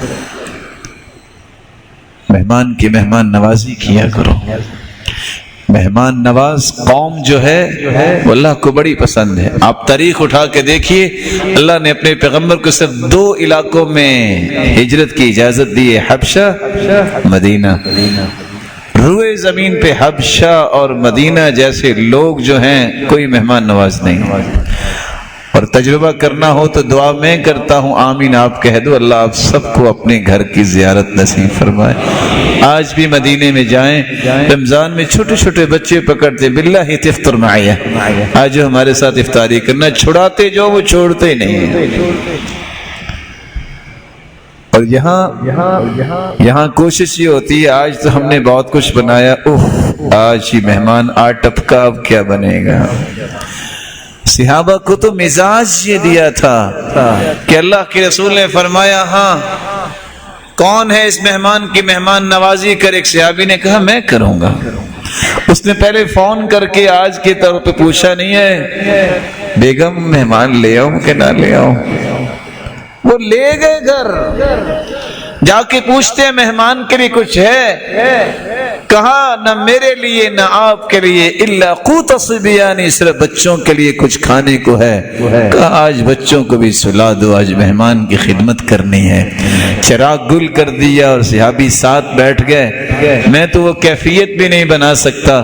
مہمان کی مہمان نوازی کیا کرو. مہمان نواز قوم جو ہے وہ اللہ کو بڑی پسند ہے. آپ تاریخ اٹھا کے دیکھیے، اللہ نے اپنے پیغمبر کو صرف 2 علاقوں میں ہجرت کی اجازت دی ہے، حبشہ، مدینہ. روئے زمین پہ حبشہ اور مدینہ جیسے لوگ جو ہیں کوئی مہمان نواز نہیں. اور تجربہ کرنا ہو تو دعا میں کرتا ہوں، آمین آپ کہہ دو. اللہ آپ سب کو اپنے گھر کی زیارت نصیب فرمائے. آج بھی مدینے میں جائیں، رمضان میں چھوٹے چھوٹے بچے پکڑتے، باللہ تفطر معیہ، آج جو ہمارے ساتھ افطاری کرنا، چھڑاتے جو وہ چھوڑتے ہی نہیں ہیں. اور یہاں کوشش یہ ہوتی ہے، آج تو ہم نے بہت کچھ بنایا، آج ہی مہمان آ ٹپکا، اب کیا بنے گا. صحابہ کو تو مزاج یہ دیا تھا کہ اللہ کے رسول نے فرمایا ہاں کون ہے اس مہمان کی مہمان نوازی کر؟ ایک صحابی نے کہا میں کروں گا۔ اس نے پہلے فون کر کے آج کے طور پہ پوچھا نہیں ہے بیگم مہمان لے آؤں کہ نہ لے آؤں، وہ لے گئے گھر، جا کے پوچھتے ہیں مہمان کے لیے کچھ ہے؟ کہا نہ میرے لیے نہ آپ کے لیے الا قوت صبیانی، صرف بچوں کے لیے کچھ کھانے کو ہے۔ کہا آج بچوں کو بھی سلا دو، آج مہمان کی خدمت کرنی ہے۔ چراغ گل کر دیا اور صحابی ساتھ بیٹھ گئے۔ میں تو وہ کیفیت بھی نہیں بنا سکتا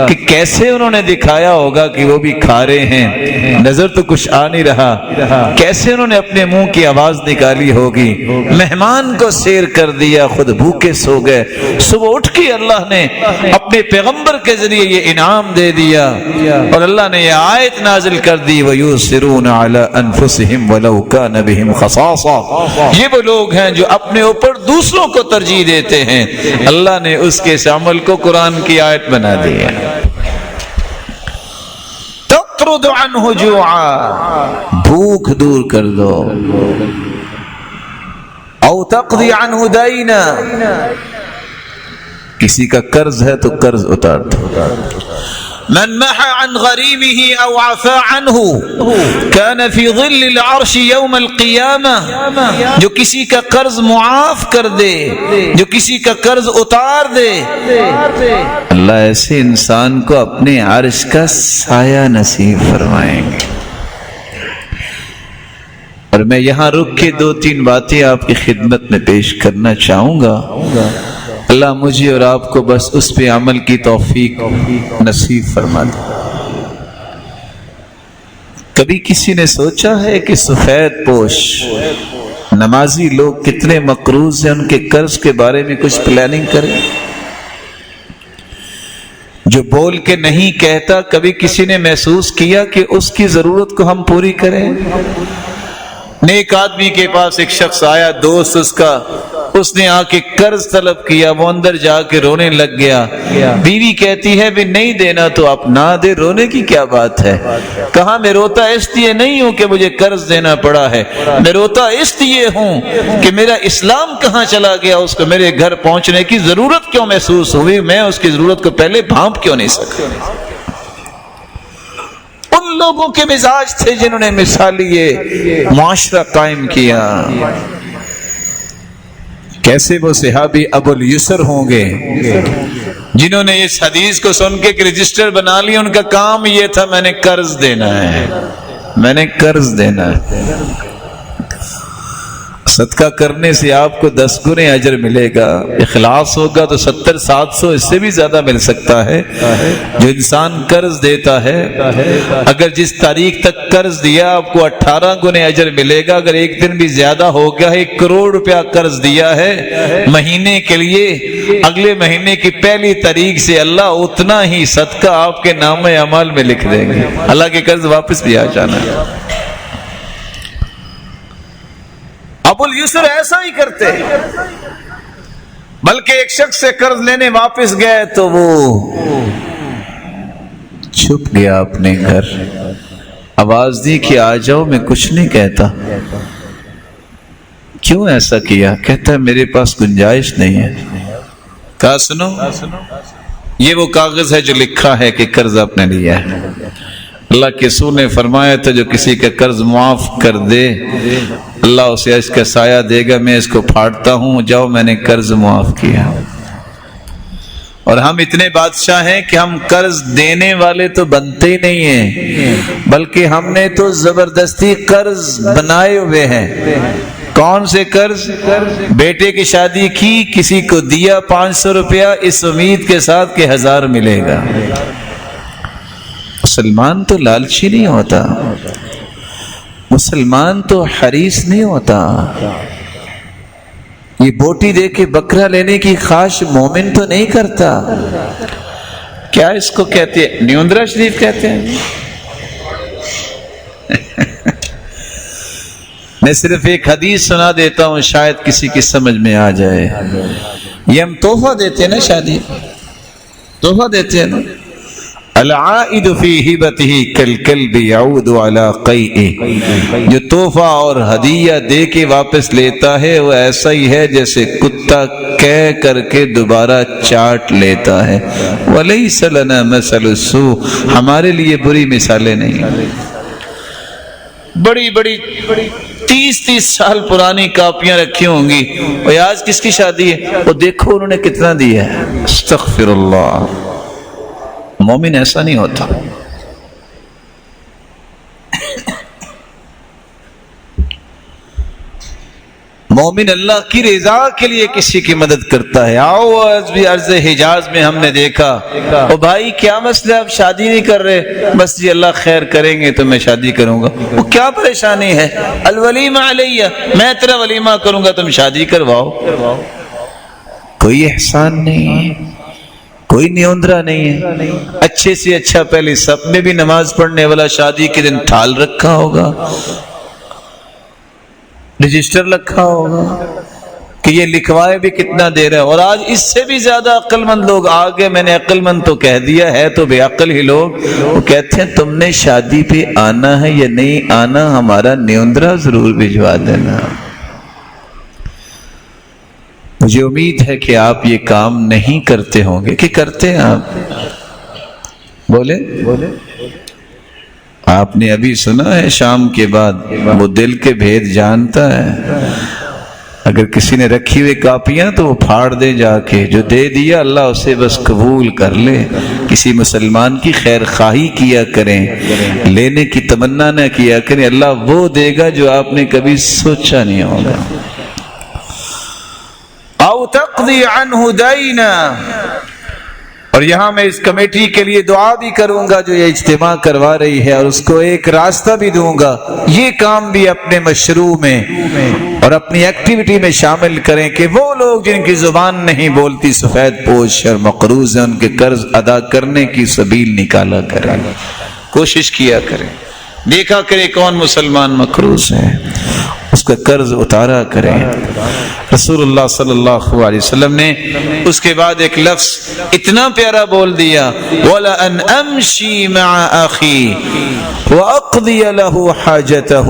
کہ کیسے انہوں نے دکھایا ہوگا کہ وہ بھی کھا رہے ہیں، نظر تو کچھ آ نہیں رہا، کیسے انہوں نے اپنے منہ کی آواز نکالی ہوگی۔ مہمان کو سیر کر دیا، خود بھوکے سو گئے۔ صبح اٹھ کے اللہ نے اپنے پیغمبر کے ذریعے یہ انعام دے دیا اور اللہ نے یہ آیت نازل کر دی وَيُؤْثِرُونَ عَلَىٰ أَنفُسِهِمْ وَلَوْ كَانَ بِهِمْ خَصَاصَةٌ، یہ وہ لوگ ہیں جو اپنے اوپر دوسروں کو ترجیح دیتے ہیں۔ اللہ نے اس کے اس عمل کو قرآن کی آیت بنا دی ہے۔ تَطْرُدُ عَنْهُ جُوعًا، بھوک دور کر دو، او تقضی عنہ دینا، کسی کا قرض ہے تو قرض اتار دو۔ من محى عن غريمه او عفا عنه كان في ظل العرش يوم القيامة، جو کسی کا قرض معاف کر دے، جو کسی کا قرض اتار دے، اللہ ایسے انسان کو اپنے عرش کا سایہ نصیب فرمائیں گے۔ اور میں یہاں رک کے دو تین باتیں آپ کی خدمت میں پیش کرنا چاہوں گا، اللہ مجھے اور آپ کو بس اس پہ عمل کی توفیق نصیب فرما دے۔ کبھی کسی نے سوچا ہے کہ سفید پوش نمازی لوگ کتنے مقروض ہیں، ان کے قرض کے بارے میں کچھ پلاننگ کریں؟ جو بول کے نہیں کہتا، کبھی کسی نے محسوس کیا کہ اس کی ضرورت کو ہم پوری کریں؟ نیک آدمی کے پاس ایک شخص آیا، دوست اس کا، اس نے آ کے قرض طلب کیا، وہ اندر جا کے رونے لگ گیا۔ بیوی کہتی ہے بھی نہیں دینا تو آپ نہ دے، رونے کی کیا بات ہے؟ کہا میں روتا اس لیے نہیں ہوں کہ مجھے قرض دینا پڑا ہے، میں روتا اس لیے ہوں کہ میرا اسلام کہاں چلا گیا، اس کو میرے گھر پہنچنے کی ضرورت کیوں محسوس ہوئی، میں اس کی ضرورت کو پہلے بھانپ کیوں نہیں سکا۔ ان لوگوں کے مزاج تھے جنہوں نے مثالی یہ معاشرہ قائم کیا۔ کیسے وہ صحابی ابو الیسر ہوں گے جنہوں نے اس حدیث کو سن کے رجسٹر بنا لیا، ان کا کام یہ تھا میں نے قرض دینا ہے، میں نے قرض دینا ہے۔ صدقہ کرنے سے آپ کو 10 گنے اجر ملے گا، اخلاص ہوگا تو 70-700 اس سے بھی زیادہ مل سکتا ہے۔ جو انسان قرض دیتا ہے، اگر جس تاریخ تک قرض دیا آپ کو 18 گنے اجر ملے گا، اگر ایک دن بھی زیادہ ہو گیا، 1 کروڑ روپیہ قرض دیا ہے مہینے کے لیے، اگلے مہینے کی پہلی تاریخ سے اللہ اتنا ہی صدقہ آپ کے نام اعمال میں لکھ دیں گے۔ اللہ کے قرض واپس بھی آ جانا ہے۔ ابو الیسر ایسا ہی کرتے، بلکہ ایک شخص سے قرض لینے واپس گئے تو وہ چھپ گیا اپنے گھر، آواز دی کہ آ جاؤ، میں کچھ نہیں کہتا۔ کیوں ایسا کیا؟ کہتا ہے میرے پاس گنجائش نہیں ہے۔ کہا سنو، یہ وہ کاغذ ہے جو لکھا ہے کہ قرض آپ نے لیا ہے۔ اللہ کے رسول نے فرمایا تھا جو کسی کا قرض معاف کر دے اللہ اسے عرش کا سایہ دے گا، میں اس کو پھاڑتا ہوں، جاؤ میں نے قرض معاف کیا۔ اور ہم اتنے بادشاہ ہیں کہ ہم قرض دینے والے تو بنتے ہی نہیں ہیں، بلکہ ہم نے تو زبردستی قرض بنائے ہوئے ہیں۔ کون سے قرض؟ بیٹے کی شادی کی، کسی کو دیا 500 روپیہ اس امید کے ساتھ کہ 1000 ملے گا۔ مسلمان تو لالچی نہیں ہوتا، مسلمان تو حریص نہیں ہوتا۔ یہ بوٹی دے کے بکرا لینے کی خواہش مومن تو نہیں کرتا۔ کیا اس کو کہتے ہیں؟ نیوندرا شریف کہتے ہیں۔ میں صرف ایک حدیث سنا دیتا ہوں، شاید کسی کی سمجھ میں آ جائے۔ یہ ہم تحفہ دیتے ہیں نا، شادی تحفہ دیتے ہیں نا، العائد فی ہبتہ کالکلب یعود علی قیئہ، جو تحفہ اور ہدیہ دے کے واپس لیتا ہے وہ ایسا ہی ہے جیسے کتا کہہ کر کے دوبارہ چاٹ لیتا ہے۔ ولیس لنا مثل السوء، ہمارے لیے بری مثالیں نہیں۔ بڑی بڑی 30 سال پرانی کاپیاں رکھی ہوں گی، اور آج کس کی شادی ہے وہ دیکھو انہوں نے کتنا دیا ہے۔ استغفر اللہ، مومن ایسا نہیں ہوتا۔ مومن اللہ کی رضا کے لیے کسی کی مدد کرتا ہے۔ آؤ عرض حجاز میں ہم نے دیکھا، او بھائی کیا مسئلہ، اب شادی نہیں کر رہے؟ بس جی اللہ خیر کریں گے تو میں شادی کروں گا۔ وہ کیا پریشانی ہے؟ الولیمہ علیہ، میں تیرا ولیمہ کروں گا، تم شادی کرواؤ۔ کوئی احسان نہیں ہے، کوئی نیوندرا نہیں ہے۔ اچھے سے اچھا پہلے سب میں بھی نماز پڑھنے والا شادی کے دن تھال رکھا ہوگا، رجسٹر رکھا ہوگا کہ یہ لکھوائے بھی کتنا دے رہا ہے۔ اور آج اس سے بھی زیادہ عقل مند لوگ آگے، میں نے عقل مند تو کہہ دیا ہے تو بے عقل ہی لوگ، وہ کہتے ہیں تم نے شادی پہ آنا ہے یا نہیں آنا، ہمارا نیوندرا ضرور بھجوا دینا۔ مجھے امید ہے کہ آپ یہ کام نہیں کرتے ہوں گے، کہ کرتے ہیں آپ؟ بولے آپ نے ابھی سنا ہے شام کے بعد وہ دل کے بھید جانتا ہے۔ اگر کسی نے رکھی ہوئی کاپیاں تو وہ پھاڑ دے جا کے، جو دے دیا اللہ اسے بس قبول کر لے۔ کسی مسلمان کی خیر خواہی کیا کریں، لینے کی تمنا نہ کیا کریں، اللہ وہ دے گا جو آپ نے کبھی سوچا نہیں ہوگا۔ او تقضی عنہ دینا، اور یہاں میں اس کمیٹی کے لیے دعا بھی کروں گا جو یہ اجتماع کروا رہی ہے، اور اس کو ایک راستہ بھی دوں گا، یہ کام بھی اپنے مشروع میں اور اپنی ایکٹیویٹی میں شامل کریں کہ وہ لوگ جن کی زبان نہیں بولتی، سفید پوش اور مقروض ہیں، ان کے قرض ادا کرنے کی سبیل نکالا کریں، کوشش کیا کریں، دیکھا کریں کون مسلمان مقروض ہے، اس کا قرض اتارا کریں۔ رسول اللہ صلی اللہ علیہ وسلم نے اس کے بعد ایک لفظ اتنا پیارا بول دیا، وَلَأَنْ أَمْشِي مَعَ أَخِي وَأَقْضِيَ لَهُ حَاجَتَهُ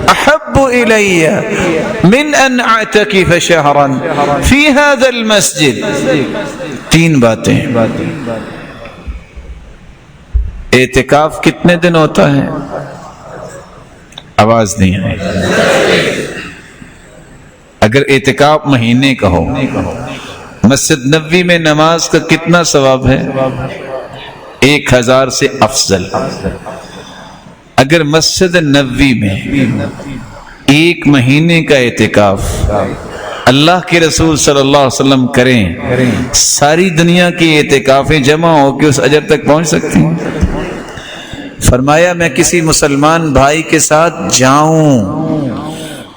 أَحَبُّ إِلَيَّ مِنْ أَنْ أَعْتَكِفَ شَهْرًا فِي هَذَا الْمَسْجِدِ۔ تین باتیں۔ اعتکاف کتنے دن ہوتا ہے؟ آواز نہیں آئی۔ اگر اعتکاف مہینے کا ہو، مسجد نبوی میں نماز کا کتنا ثواب ہے؟ 1000 سے افضل۔ اگر مسجد نبوی میں ایک مہینے کا اعتکاف اللہ کے رسول صلی اللہ علیہ وسلم کریں، ساری دنیا کی اعتکافیں جمع ہو کے اس اجر تک پہنچ سکتی ہیں۔ فرمایا میں کسی مسلمان بھائی کے ساتھ جاؤں،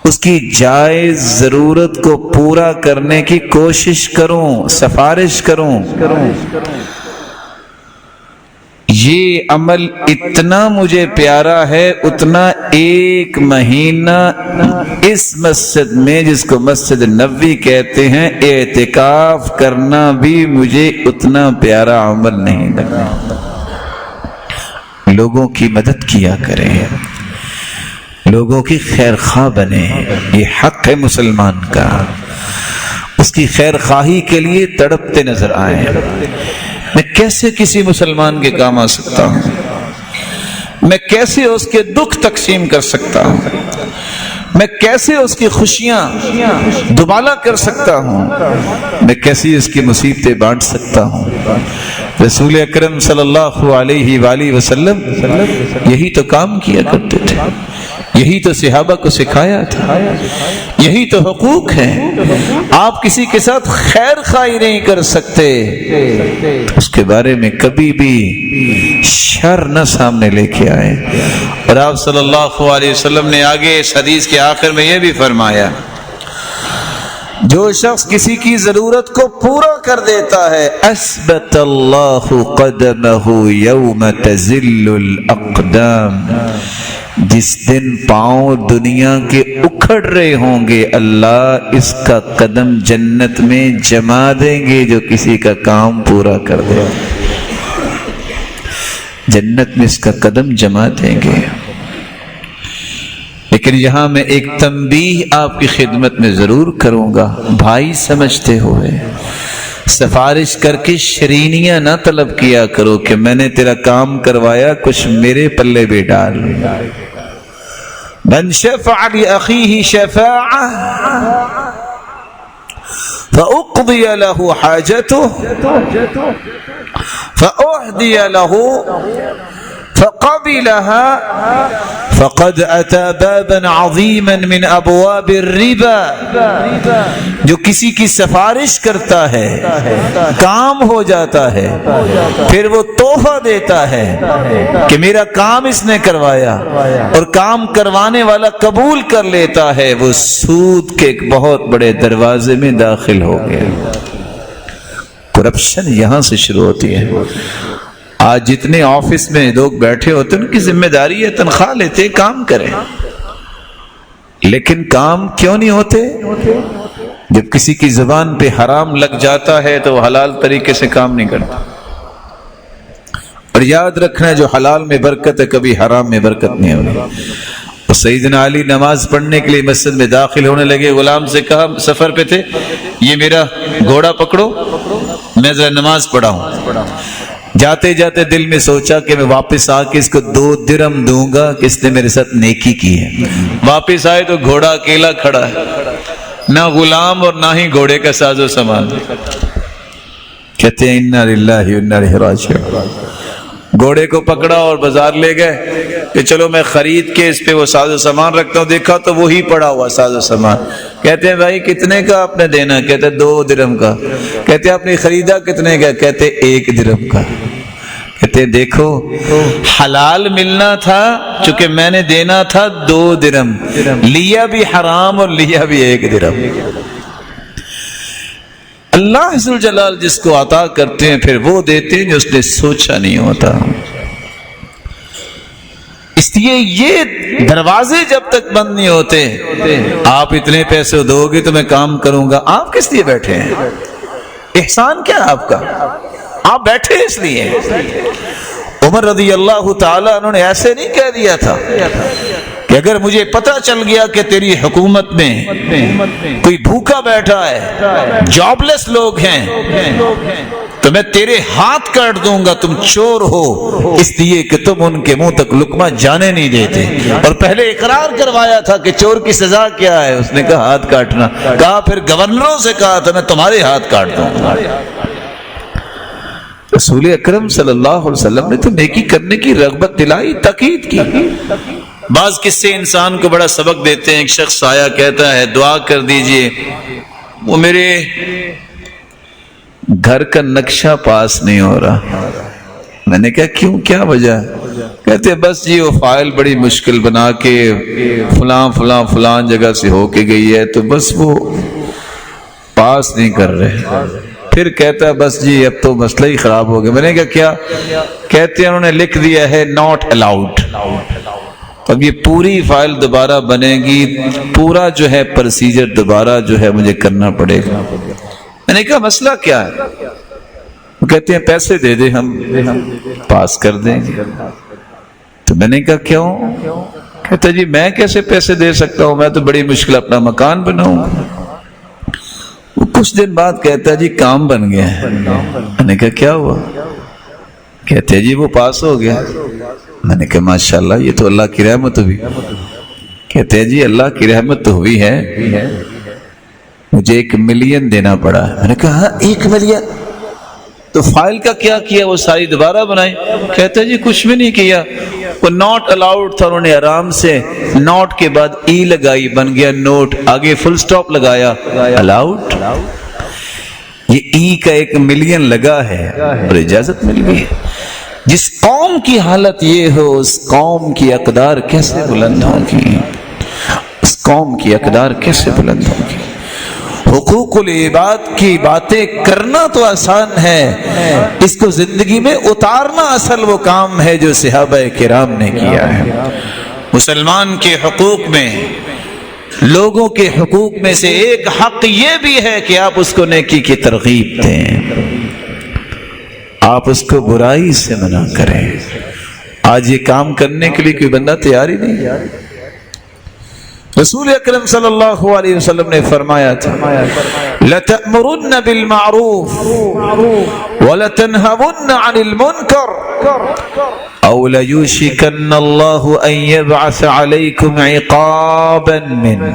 اس کی جائز ضرورت کو پورا کرنے کی کوشش کروں، سفارش کروں، یہ عمل اتنا مجھے پیارا ہے، اتنا ایک مہینہ اس مسجد میں جس کو مسجد نبوی کہتے ہیں اعتکاف کرنا بھی مجھے اتنا پیارا عمل نہیں لگا۔ لوگوں کی مدد کیا کریں، لوگوں کی خیر خواہ بنے، یہ حق ہے مسلمان کا۔ اس کی خیر خواہی کے لیے تڑپتے نظر آئیں۔ میں کیسے کسی مسلمان کے کام آ سکتا ہوں؟ میں کیسے اس کے دکھ تقسیم کر سکتا ہوں؟ میں کیسے اس کی خوشیاں دوبالا کر سکتا ہوں؟ میں کیسے اس کی مصیبتیں بانٹ سکتا ہوں؟ رسول اکرم صلی اللہ علیہ وآلہ وسلم یہی تو کام کیا کرتے تھے، یہی تو صحابہ کو سکھایا تھا، یہی تو حقوق ہیں۔ آپ کسی کے ساتھ خیر خواہی نہیں کر سکتے، اس کے بارے میں کبھی بھی شر نہ سامنے لے کے آئے۔ اور آپ صلی اللہ علیہ وسلم نے آگے اس حدیث کے آخر میں یہ بھی فرمایا، جو شخص کسی کی ضرورت کو پورا کر دیتا ہے، اثبت اللہ قدمہ یوم تزل الاقدام، جس دن پاؤں دنیا کے اکھڑ رہے ہوں گے اللہ اس کا قدم جنت میں جما دیں گے جو کسی کا کام پورا کر دے۔ جنت میں اس کا قدم جما دیں گے۔ لیکن یہاں میں ایک تنبیہ آپ کی خدمت میں ضرور کروں گا، بھائی سمجھتے ہوئے سفارش کر کے شرینیاں نہ طلب کیا کرو کہ میں نے تیرا کام کروایا، کچھ میرے پلے بھی ڈال۔ من شفع لأخیہ شفاعہ فأقضی له حاجته فأهدی له فقبلها فقد أتى بابا عظيما من أبواب الربا۔ جو کسی کی سفارش کرتا ہے، کام ہو جاتا ہے، پھر وہ تحفہ دیتا ہے کہ میرا کام اس نے کروایا، اور کام کروانے والا قبول کر لیتا ہے، وہ سود کے ایک بہت بڑے دروازے میں داخل ہو گیا۔ کرپشن یہاں سے شروع ہوتی ہے۔ آج جتنے آفس میں لوگ بیٹھے ہوتے ہیں ان کی ذمہ داری ہے تنخواہ لیتے کام کریں، لیکن کام کیوں نہیں ہوتے؟ جب کسی کی زبان پہ حرام لگ جاتا ہے تو وہ حلال طریقے سے کام نہیں کرتا۔ اور یاد رکھنا جو حلال میں برکت ہے کبھی حرام میں برکت نہیں ہوگی۔ سیدنا علی نماز پڑھنے کے لیے مسجد میں داخل ہونے لگے، غلام سے کہا، سفر پہ تھے، یہ میرا گھوڑا پکڑو، میں ذرا نماز پڑھاؤں۔ جاتے جاتے دل میں سوچا کہ میں واپس آ کے اس کو 2 درہم دوں گا کہ اس نے میرے ساتھ نیکی کی ہے۔ واپس آئے تو گھوڑا اکیلا کھڑا ہے، نہ غلام اور نہ ہی گھوڑے کا ساز و سامان۔ کہتے ہیں انا للہ و انا الیہ راجعون۔ گھوڑے کو پکڑا اور بازار لے گئے کہ چلو میں خرید کے اس پہ وہ ساز و سامان رکھتا ہوں۔ دیکھا تو وہی پڑا ہوا ساز و سامان۔ کہتے ہیں بھائی کتنے کا آپ نے دینا؟ کہتے ہیں 2 درہم کا۔ کہتے ہیں آپ نے خریدا کتنے کا؟ کہتے ہیں 1 درہم کا۔ کہتے ہیں دیکھو حلال ملنا تھا، چونکہ میں نے دینا تھا 2 درہم، لیا بھی حرام اور لیا بھی 1 درہم۔ اللہ ذو الجلال جس کو عطا کرتے ہیں پھر وہ دیتے ہیں جو اس نے سوچا نہیں ہوتا۔ اس لیے یہ دروازے جب تک بند نہیں ہوتے، آپ اتنے پیسے دو گے تو میں کام کروں گا، آپ کس لیے بیٹھے ہیں؟ احسان کیا آپ کا؟ آپ بیٹھے اس لیے۔ عمر رضی اللہ تعالی عنہ نے ایسے نہیں کہہ دیا تھا کہ اگر مجھے پتہ چل گیا کہ تیری حکومت میں کوئی بھوکا بیٹھا ہے، جاب لیس لوگ ہیں، تو میں تیرے ہاتھ کاٹ دوں گا، تم چور ہو، اس لیے کہ تم ان کے منہ تک لقمہ جانے نہیں دیتے۔ اور پہلے اقرار کروایا تھا کہ چور کی سزا کیا ہے، اس نے کہا ہاتھ کاٹنا۔ کہا پھر گورنروں سے کہا تھا میں تمہارے ہاتھ کاٹ دوں گا۔ رسول اکرم صلی اللہ علیہ وسلم نے تو نیکی کرنے کی رغبت دلائی، تاکید کی۔ بعض قصے انسان کو بڑا سبق دیتے ہیں۔ ایک شخص آیا کہتا ہے دعا کر دیجئے، وہ میرے گھر کا نقشہ پاس نہیں ہو رہا۔ میں نے کہا کیوں، کیا وجہ؟ کہتے بس جی وہ فائل بڑی مشکل بنا کے فلاں جگہ سے ہو کے گئی ہے، تو بس وہ پاس نہیں کر رہے۔ پھر کہتا ہے بس جی اب تو مسئلہ ہی خراب ہو گیا۔ میں نے کہا کیا؟ کہتے ہیں انہوں نے لکھ دیا ہے ناٹ الاؤڈ۔ اب یہ پوری فائل دوبارہ بنے گی، پورا جو ہے پروسیجر دوبارہ جو ہے مجھے کرنا پڑے گا۔ میں نے کہا مسئلہ کیا ہے؟ وہ کہتے ہیں پیسے دے دے، ہم پاس کر دیں گے۔ تو میں نے کہا کیوں؟ کہتا جی میں کیسے پیسے دے سکتا ہوں، میں تو بڑی مشکل اپنا مکان بناؤں گا۔ وہ کچھ دن بعد کہتا جی کام بن گیا ہے۔ میں نے کہا کیا ہوا؟ کہتے جی وہ پاس ہو گیا۔ میں نے کہا ماشاءاللہ یہ تو اللہ کی رحمت ہوئی۔ کہتے ہیں جی اللہ کی رحمت تو ہوئی ہے، مجھے 1 ملین دینا پڑا ہے۔ میں نے کہا ہاں 1 ملین؟ تو فائل کا کیا کیا؟ وہ ساری دوبارہ بنائی؟ کہتے ہیں جی کچھ بھی نہیں کیا، وہ ناٹ الاؤڈ تھا، انہوں نے آرام سے نوٹ کے بعد ای لگائی، بن گیا نوٹ، آگے فل سٹاپ لگایا الاؤڈ۔ یہ ای کا 1 ملین لگا ہے اور اجازت مل گئی۔ جس قوم کی حالت یہ ہو اس قوم کی اقدار کیسے بلند ہوگی، اس قوم کی اقدار کیسے بلند ہوگی۔ حقوق العباد کی باتیں کرنا تو آسان ہے، اس کو زندگی میں اتارنا اصل وہ کام ہے جو صحابہ کرام نے کیا ہے۔ مسلمان کے حقوق میں، لوگوں کے حقوق میں سے ایک حق یہ بھی ہے کہ آپ اس کو نیکی کی ترغیب دیں، آپ اس کو برائی سے منع کریں۔ آج یہ کام کرنے کے لیے کوئی بندہ تیار ہی نہیں. رسول اکرم صلی اللہ علیہ وسلم نے فرمایا تھا لَتَأْمُرُنَّ بِالْمَعْرُوفِ وَلَتَنْهَوُنَّ عَنِ الْمُنْكَرِ أَوْ لَيُوشِكَنَّ اللَّهُ أَنْ يَبْعَثَ عَلَيْكُمْ عِقَابًا مِّنْهُ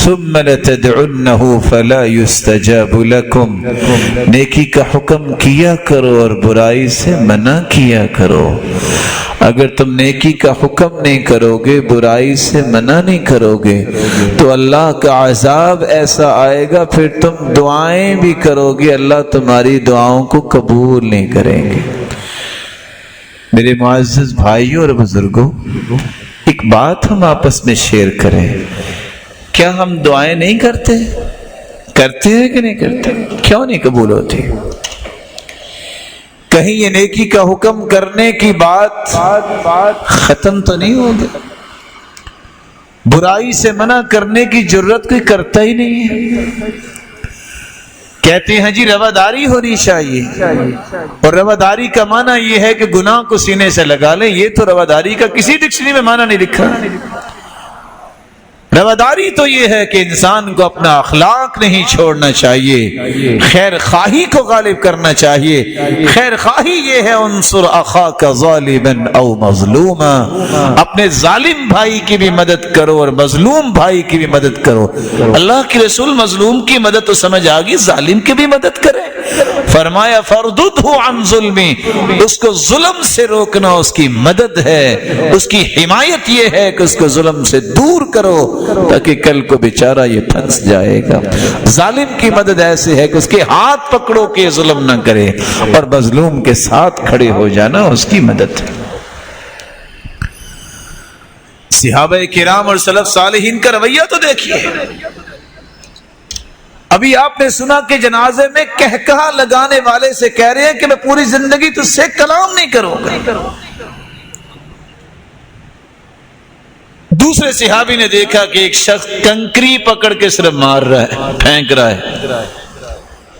ثُمَّ لَتَدْعُنَّهُ فَلَا يُسْتَجَابُ لَكُمْ. نیکی کا حکم کیا کرو اور برائی سے منع کیا کرو. اگر تم نیکی کا حکم نہیں کرو گے، برائی سے منع نہیں کرو گے، تو اللہ کا عذاب ایسا آئے گا، پھر تم دعائیں بھی کرو گے، اللہ تمہاری دعاؤں کو قبول نہیں کریں گے. میرے معزز بھائیوں اور بزرگوں، ایک بات ہم آپس میں شیئر کریں. کیا ہم دعائیں نہیں کرتے؟ کرتے ہیں کہ نہیں کرتے؟ کیوں نہیں قبول ہوتی؟ کہیں یہ نیکی کا حکم کرنے کی بات ختم تو نہیں ہوگی؟ برائی سے منع کرنے کی جرت کوئی کرتا ہی نہیں ہے. کہتے ہیں جی رواداری ہونی چاہیے، اور رواداری کا معنی یہ ہے کہ گناہ کو سینے سے لگا لیں. یہ تو رواداری کا کسی ڈکشنری میں معنی نہیں لکھا. رواداری تو یہ ہے کہ انسان کو اپنا اخلاق نہیں چھوڑنا چاہیے، خیر خواہی کو غالب کرنا چاہیے. خیر خواہی یہ ہے انصر اخاک ظالما او مظلوما، اپنے ظالم بھائی کی بھی مدد کرو اور مظلوم بھائی کی بھی مدد کرو. اللہ کے رسول مظلوم کی مدد تو سمجھ آگی، ظالم کی بھی مدد کریں. فرمایا فرددہ عن ظلمی، اس کو ظلم سے روکنا اس کی مدد ہے، اس کی حمایت یہ ہے کہ اس کو ظلم سے دور کرو تاکہ کل کو بیچارہ یہ پھنس جائے گا. ظالم کی مدد ایسے ہے کہ اس کے ہاتھ پکڑو کہ ظلم نہ کرے، اور مظلوم کے ساتھ کھڑے ہو جانا اس کی مدد. صحابہ کرام اور سلف صالحین کا رویہ تو دیکھیے. ابھی آپ نے سنا کہ جنازے میں کہکہا لگانے والے سے کہہ رہے ہیں کہ میں پوری زندگی تجھ سے کلام نہیں کروں گا. دوسرے صحابی نے دیکھا کہ ایک شخص کنکری پکڑ کے صرف مار رہا ہے، پھینک رہا ہے.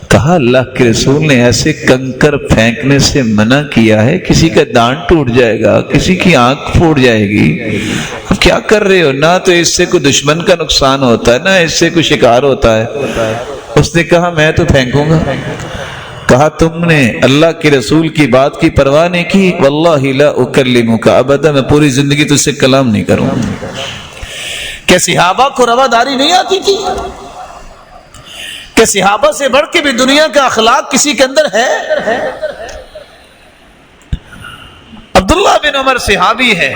کہا اللہ کے رسول نے ایسے کنکر پھینکنے سے منع کیا ہے، کسی کا دانت ٹوٹ جائے گا، کسی کی آنکھ پھوٹ جائے گی. اب کیا کر رہے ہو؟ نہ تو اس سے کوئی دشمن کا نقصان ہوتا ہے، نہ اس سے کوئی شکار ہوتا ہے. اس نے کہا میں تو پھینکوں گا. کہا تم نے اللہ کے رسول کی بات کی پرواہ نہیں کی. واللہ لا اکلمک ابدا، میں پوری زندگی تجھ سے کلام نہیں کروں. کیا صحابہ کو رواداری نہیں آتی تھی؟ کہ صحابہ سے بڑھ کے بھی دنیا کا اخلاق کسی کے اندر ہے؟ عبداللہ بن عمر صحابی ہے،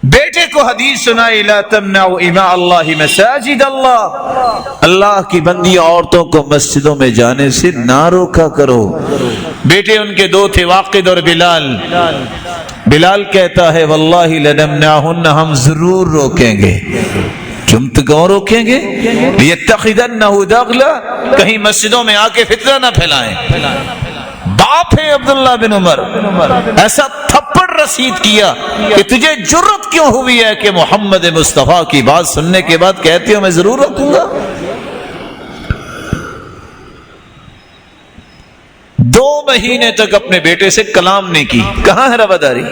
بیٹے کو حدیث سنائی لا تمنعوا اماء اللہ مساجد اللہ، اللہ کی بندی عورتوں کو مسجدوں میں جانے سے نہ روکا کرو. بیٹے ان کے دو تھے، واقد اور بلال. بلال کہتا ہے واللہ لنمنعہن، ہم ضرور روکیں گے. تم تو کیوں روکیں گے؟ لیتخذنہ دغلا، کہیں مسجدوں میں آ کے فتنہ نہ پھیلائیں. باپ ہے عبداللہ بن عمر، ایسا تھپڑ رسید کیا کہ تجھے جرت کیوں ہوئی ہے کہ محمد مصطفیٰ کی بات سننے کے بعد کہتے ہو میں ضرور روکوں گا. 2 مہینے تک اپنے بیٹے سے کلام نہیں کی. کہاں ہے رواداری؟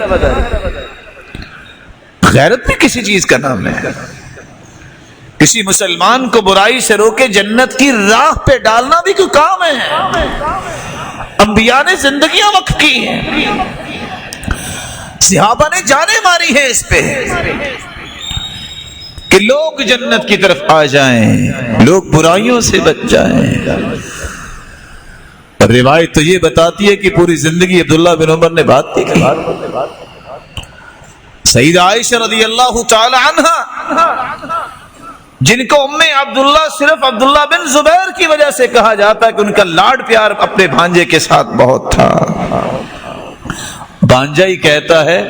غیرت بھی کسی چیز کا نام ہے. کسی مسلمان کو برائی سے روکے جنت کی راہ پہ ڈالنا بھی کوئی کام ہے. انبیاء نے زندگیاں وقف کی ہیں، صحابہ نے جانیں ماری ہے اس پہ کہ لوگ جنت کی طرف آ جائیں، لوگ برائیوں سے بچ جائیں. اور روایت تو یہ بتاتی ہے کہ پوری زندگی عبداللہ بن عمر نے بات نہیں کی. سیدہ عائشہ رضی اللہ تعالی عنہا، جن کو ام عبداللہ صرف عبداللہ بن زبیر کی وجہ سے کہا جاتا ہے کہ ان کا لاڈ پیار اپنے بھانجے کے ساتھ بہت تھا. بھانجا ہی کہتا ہے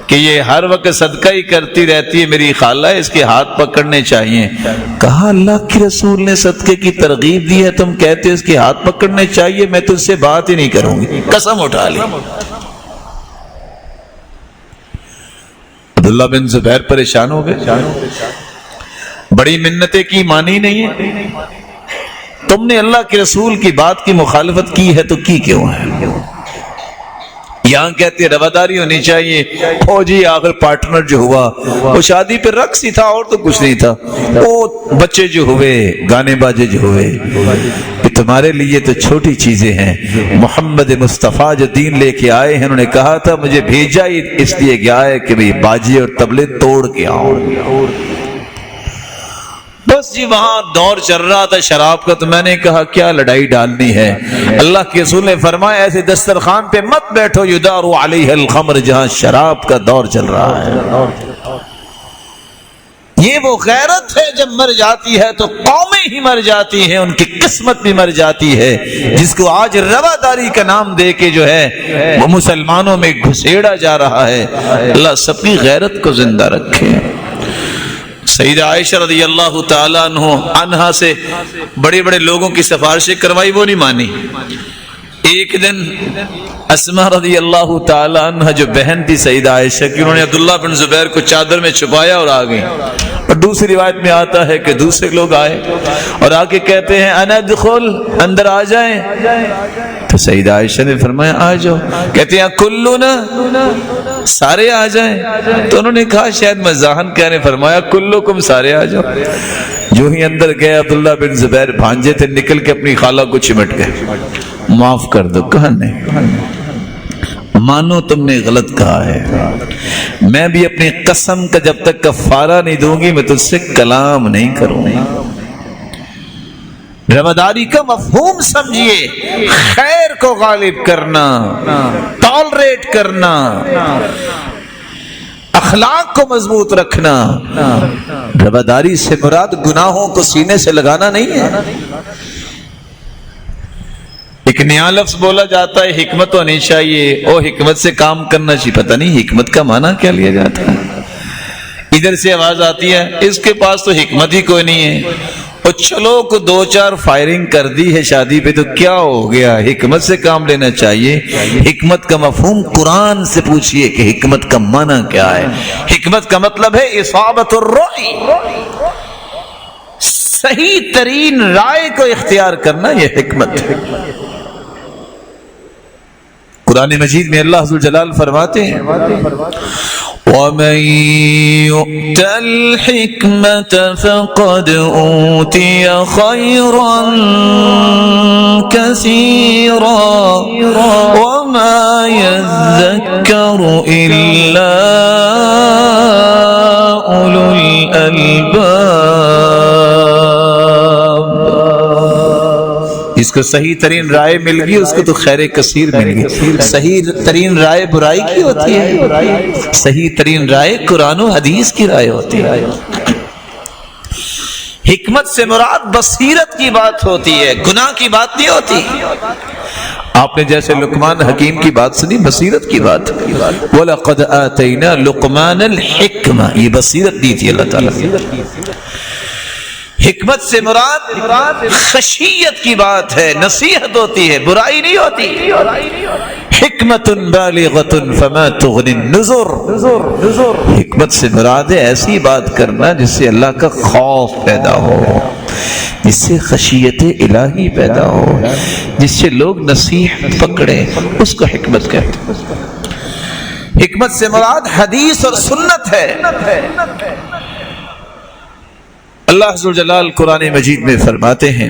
کہ یہ ہر وقت صدقہ ہی کرتی رہتی ہے میری خالہ، اس کے ہاتھ پکڑنے چاہیے. کہا اللہ کے رسول نے صدقے کی ترغیب دی ہے، تم کہتے ہو اس کے ہاتھ پکڑنے چاہیے، میں تجھ سے بات ہی نہیں کروں گی. قسم اٹھا لی. عبداللہ بن زبیر پریشان ہو گئے. بڑی منتیں کی، مانی نہیں ہے. تم نے اللہ کے رسول کی بات کی مخالفت کی ہے تو کی کیوں ہے؟ یہاں کہتے ہیں رواداری ہونی چاہیے. فوجی آخر پارٹنر جو ہوا وہ شادی پہ رقص ہی تھا اور تو کچھ نہیں تھا. وہ بچے جو ہوئے, گانے باجے جو ہوئے, یہ تمہارے لیے تو چھوٹی چیزیں ہیں. محمد مصطفیٰ جو دین لے کے آئے ہیں, انہوں نے کہا تھا مجھے بھیجا ہی اس لیے گیا ہے کہ باجے اور طبلے توڑ کے آؤں. بس جی وہاں دور چل رہا تھا شراب کا, تو میں نے کہا کیا لڑائی ڈالنی ہے. اللہ کے رسول نے فرمایا ایسے دسترخوان پہ مت بیٹھو یدار علیہ الخمر, جہاں شراب کا دور چل رہا ہے. یہ وہ غیرت ہے جب مر جاتی ہے تو قومیں ہی مر جاتی ہیں, ان کی قسمت بھی مر جاتی ہے, جس کو آج رواداری کا نام دے کے جو ہے وہ مسلمانوں میں گھسیڑا جا رہا ہے. اللہ سب کی غیرت کو زندہ رکھے. سیدہ عائشہ رضی اللہ تعالیٰ عنہا سے بڑے بڑے لوگوں کی سفارشیں کروائی, وہ نہیں مانی. ایک دن اسماء رضی اللہ تعالیٰ عنہ جو بہن تھی سیدہ عائشہ کی, انہوں نے عبداللہ بن زبیر کو چادر میں چھپایا اور آ گئی. اور دوسری روایت میں آتا ہے کہ دوسرے لوگ آئے اور آ کے کہتے ہیں انا ادخل, اندر آ جائیں. تو سیدہ عائشہ نے فرمایا آ جاؤ. کہتے ہیں کلنا, سارے آ جائیں. تو انہوں نے کہا شاید مزاحن کہنے, فرمایا کلکم, سارے آ جاؤ. جو ہی اندر گئے عبداللہ بن زبیر بھانجے تھے, نکل کے اپنی خالہ کو چمٹ گئے, معاف کر دو. کہا نہیں, مانو تم نے غلط کہا ہے, میں بھی اپنی قسم کا جب تک کفارہ نہیں دوں گی میں تجھ سے کلام نہیں کروں گی. رواداری کا مفہوم سمجھیے, خیر کو غالب کرنا, ٹالریٹ کرنا, اخلاق کو مضبوط رکھنا. رواداری سے مراد گناہوں کو سینے سے لگانا نہیں ہے. ایک نیا لفظ بولا جاتا ہے حکمت ہونی چاہیے, او حکمت سے کام کرنا چاہیے. پتہ نہیں حکمت کا معنی کیا لیا جاتا ہے. ادھر سے آواز آتی ہے اس کے پاس تو حکمت ہی کوئی نہیں ہے, اور چلو کو 2-4 فائرنگ کر دی ہے شادی پہ تو کیا ہو گیا, حکمت سے کام لینا چاہیے. حکمت کا مفہوم قرآن سے پوچھئے کہ حکمت کا معنی کیا ہے. حکمت کا مطلب ہے اصابت الرأی, صحیح ترین رائے کو اختیار کرنا, یہ حکمت ہے. قرآن مجید میں اللہ عز و جلال فرماتے ہیں وَمَن يُؤْتَ الْحِكْمَةَ فَقَدْ أُوتِيَ خَيْرًا كَثِيرًا وَمَا يَذَّكَّرُ إِلَّا أُولُو الْأَلْبَابِ. جس کو صحیح ترین رائے مل گئی اس کو تو خیر کثیر مل گئی. صحیح ترین رائے برائی کی ہوتی ہے, صحیح ترین رائے قرآن و حدیث کی رائے ہوتی ہے. حکمت سے مراد بصیرت کی بات ہوتی ہے, گناہ کی بات نہیں ہوتی. آپ نے جیسے لقمان حکیم کی بات سنی, بصیرت کی بات. وَلَقَدْ آتَيْنَا لُقْمَانَ الْحِكْمَةَ, یہ بصیرت دی تھی اللہ تعالیٰ. حکمت سے مراد خشیت کی بات ہے, نصیحت ہوتی ہے, برائی نہیں ہوتی. حکمت بالغۃ فما تغنی النذر, حکمت سے مراد ہے ایسی بات کرنا جس سے اللہ کا خوف پیدا ہو, جس سے خشیت الہی پیدا ہو, جس سے لوگ نصیحت پکڑیں, اس کو حکمت کہتے ہیں. حکمت سے مراد حدیث اور سنت ہے. اللہ عز و جلال قرآن مجید میں فرماتے ہیں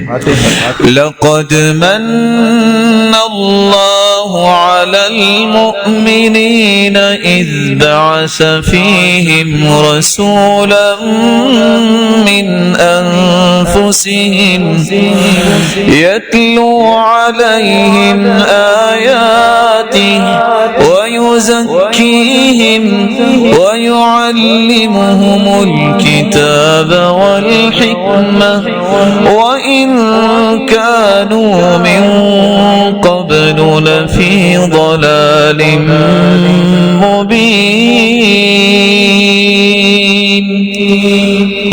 لَقَدْ مَنَّ اللَّهُ عَلَى الْمُؤْمِنِينَ إِذْ بَعَثَ فِيهِمْ رَسُولًا مِّنْ أَنفُسِهِمْ يَتْلُو عَلَيْهِمْ آيَاتِهِ وَيُزَكِّيهِمْ وَيُعَلِّمُهُمُ الْكِتَابَ والحكمة وإن كانوا من قبل لفي ضلال مبين.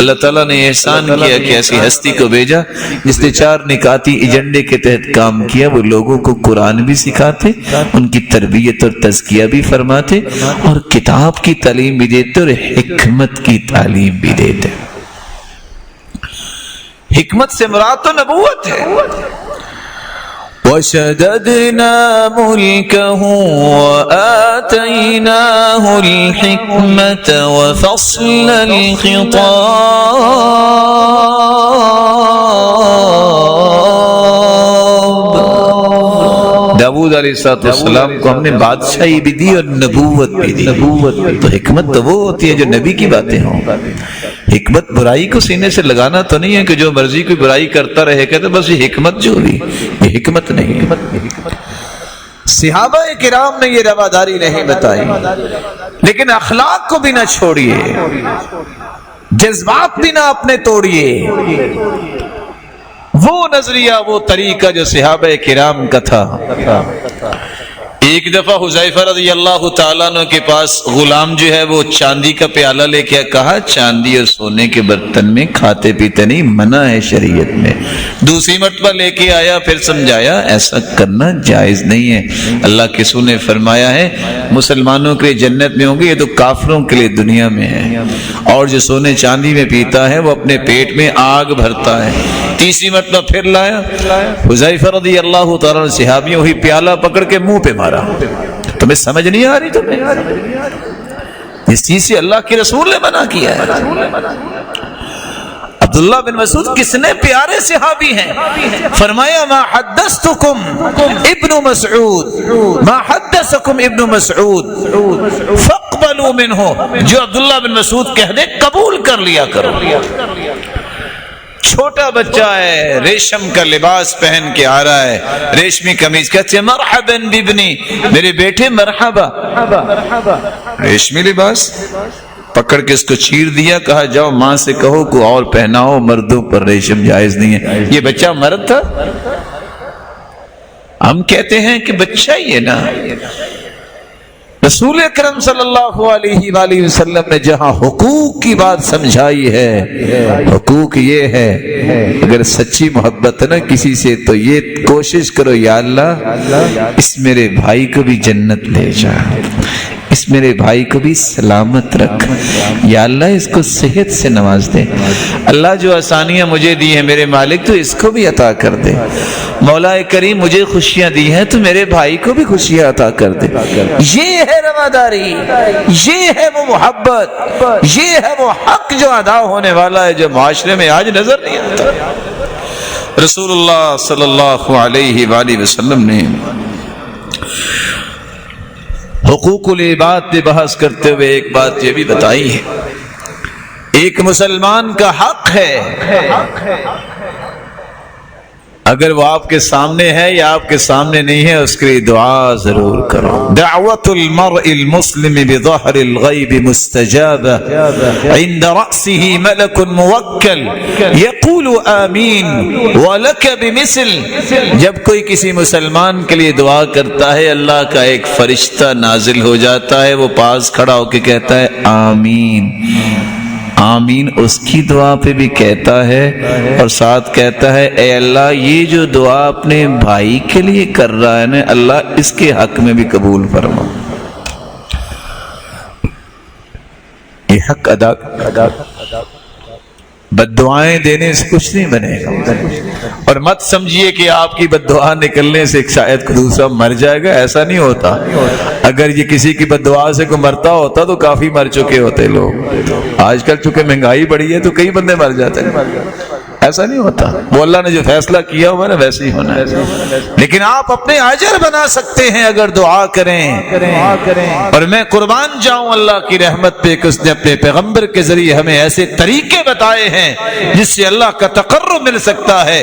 اللہ تعالیٰ نے احسان کیا کہ ایسی ہستی کو بھیجا جس نے 4 نکاتی ایجنڈے کے تحت کام کیا. وہ لوگوں کو قرآن بھی سکھاتے, ان کی تربیت اور تزکیہ بھی فرماتے, اور کتاب کی تعلیم بھی دیتے, اور حکمت کی تعلیم بھی دیتے. حکمت سے مراد تو نبوت ہے. وشددنا ملكه وآتيناه الحكمة وفصل الخطاب۔ داؤد علیہ السلام کو ہم نے بادشاہی بھی دی اور نبوت بھی دی۔ تو حکمت تو وہ ہوتی ہے جو نبی کی باتیں ہوں۔ حکمت برائی کو سینے سے لگانا تو نہیں ہے کہ جو مرضی کوئی برائی کرتا رہے کہتے بس یہ حکمت جو ہوئی، یہ حکمت نہیں ہے۔ صحابہ کرام نے یہ رواداری نہیں بتائی، لیکن اخلاق کو بھی نہ چھوڑیے، جذبات بھی نہ اپنے توڑیے۔ وہ نظریہ، وہ طریقہ جو صحابہ کرام کا تھا۔ ایک دفعہ حذیفہ رضی اللہ تعالیٰ عنہ کے پاس غلام جو ہے وہ چاندی کا پیالہ لے کے کہا چاندی اور سونے کے برتن میں کھاتے پیتے نہیں، منع ہے شریعت میں۔ دوسری مرتبہ لے کے آیا، پھر سمجھایا ایسا کرنا جائز نہیں ہے۔ اللہ کے رسول نے فرمایا ہے مسلمانوں کے لیے جنت میں ہوں گے، یہ تو کافروں کے لیے دنیا میں ہے۔ اور جو سونے چاندی میں پیتا ہے وہ اپنے پیٹ میں آگ بھرتا ہے۔ تیسری مرتبہ پھر لایا، حذیفہ رضی اللہ تعالیٰ عنہ صحابی وہی پیالہ پکڑ کے منہ پہ مارا۔ تمہیں سمجھ نہیں آ رہی؟ تمہیں اس چیز سے اللہ کے رسول نے منع کیا ہے۔ عبداللہ بن مسعود کتنے پیارے صحابی ہیں، فرمایا ما حدثتکم ابن مسعود، ما حدثکم ابن مسعود فاقبلوا منہ، جو عبداللہ بن مسعود کہہ دے قبول کر لیا کرو۔ چھوٹا بچہ ہے، ریشم کا لباس پہن کے آ رہا ہے، ریشمی قمیض، کہتے ہیں مرحبا بابنی، میرے بیٹے مرحبا۔ ریشمی لباس پکڑ کے اس کو چیر دیا، کہا جاؤ ماں سے کہو کو اور پہناؤ، مردوں پر ریشم جائز نہیں ہے۔ یہ بچہ مرد تھا؟ ہم کہتے ہیں کہ بچہ ہی ہے نا۔ رسول اکرم صلی اللہ علیہ وآلہ وسلم نے جہاں حقوق کی بات سمجھائی ہے، حقوق یہ ہے اگر سچی محبت ہے نا کسی سے تو یہ کوشش کرو یا اللہ اس میرے بھائی کو بھی جنت لے جا، اس میرے بھائی کو بھی سلامت رکھ، یا اللہ اس کو صحت سے نواز دے، اللہ جو آسانیاں مجھے دی ہیں میرے مالک تو اس کو بھی عطا کر دے، مولا کریم مجھے خوشیاں دی ہیں تو میرے بھائی کو بھی خوشیاں عطا کر دے۔ یہ ہے رواداری، یہ ہے وہ محبت، یہ ہے وہ حق جو ادا ہونے والا ہے جو معاشرے میں آج نظر نہیں آتا۔ رسول اللہ صلی اللہ علیہ وآلہ وسلم نے حقوق العباد پہ بحث کرتے ہوئے ایک بات یہ بھی بتائی ہے، ایک مسلمان کا حق ہے اگر وہ آپ کے سامنے ہے یا آپ کے سامنے نہیں ہے اس کے لیے دعا ضرور کرو۔ دعوت المرء المسلم بظہر الغیب مستجابہ عند رأسه ملک موکل یقول آمین ولک بمثل، جب کوئی کسی مسلمان کے لیے دعا کرتا ہے اللہ کا ایک فرشتہ نازل ہو جاتا ہے، وہ پاس کھڑا ہو کے کہتا ہے آمین۔ آمین اس کی دعا پہ بھی کہتا ہے اور ساتھ کہتا ہے اے اللہ یہ جو دعا اپنے بھائی کے لیے کر رہا ہے نا اللہ اس کے حق میں بھی قبول فرما۔ یہ حق ادا بد دعائیں دینے سے کچھ نہیں بنے گا، اور مت سمجھیے کہ آپ کی بد دعا نکلنے سے شاید دوسرا مر جائے گا، ایسا نہیں ہوتا۔ اگر یہ کسی کی بد دعا سے کوئی مرتا ہوتا تو کافی مر چکے ہوتے لوگ۔ آج کل چونکہ مہنگائی بڑھی ہے تو کئی بندے مر جاتے ہیں، ایسا نہیں ہوتا۔ وہ اللہ نے جو فیصلہ کیا ہوا نا ویسے ہی ہونا ہے، لیکن آپ اپنے اجر بنا سکتے ہیں اگر دعا کریں۔ اور میں قربان جاؤں اللہ کی رحمت پہ کہ اس نے اپنے پیغمبر کے ذریعے ہمیں ایسے طریقے بتائے ہیں جس سے اللہ کا تقرب مل سکتا ہے۔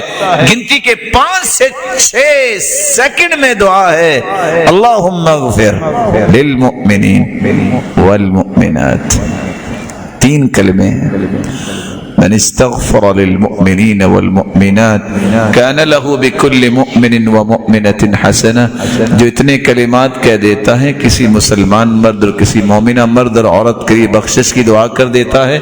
گنتی کے 5 سے 6 سیکنڈ میں دعا ہے اللہم اغفر للمؤمنین والمؤمنات، 3 کلمے ہیں۔ من استغفر للمؤمنین والمؤمنات کان له بكل مؤمن ومؤمنة حسنہ، جو اتنے کلمات کہہ دیتا ہے کسی مسلمان مرد اور کسی مومنہ مرد اور عورت کے لیے بخشش کی دعا کر دیتا ہے،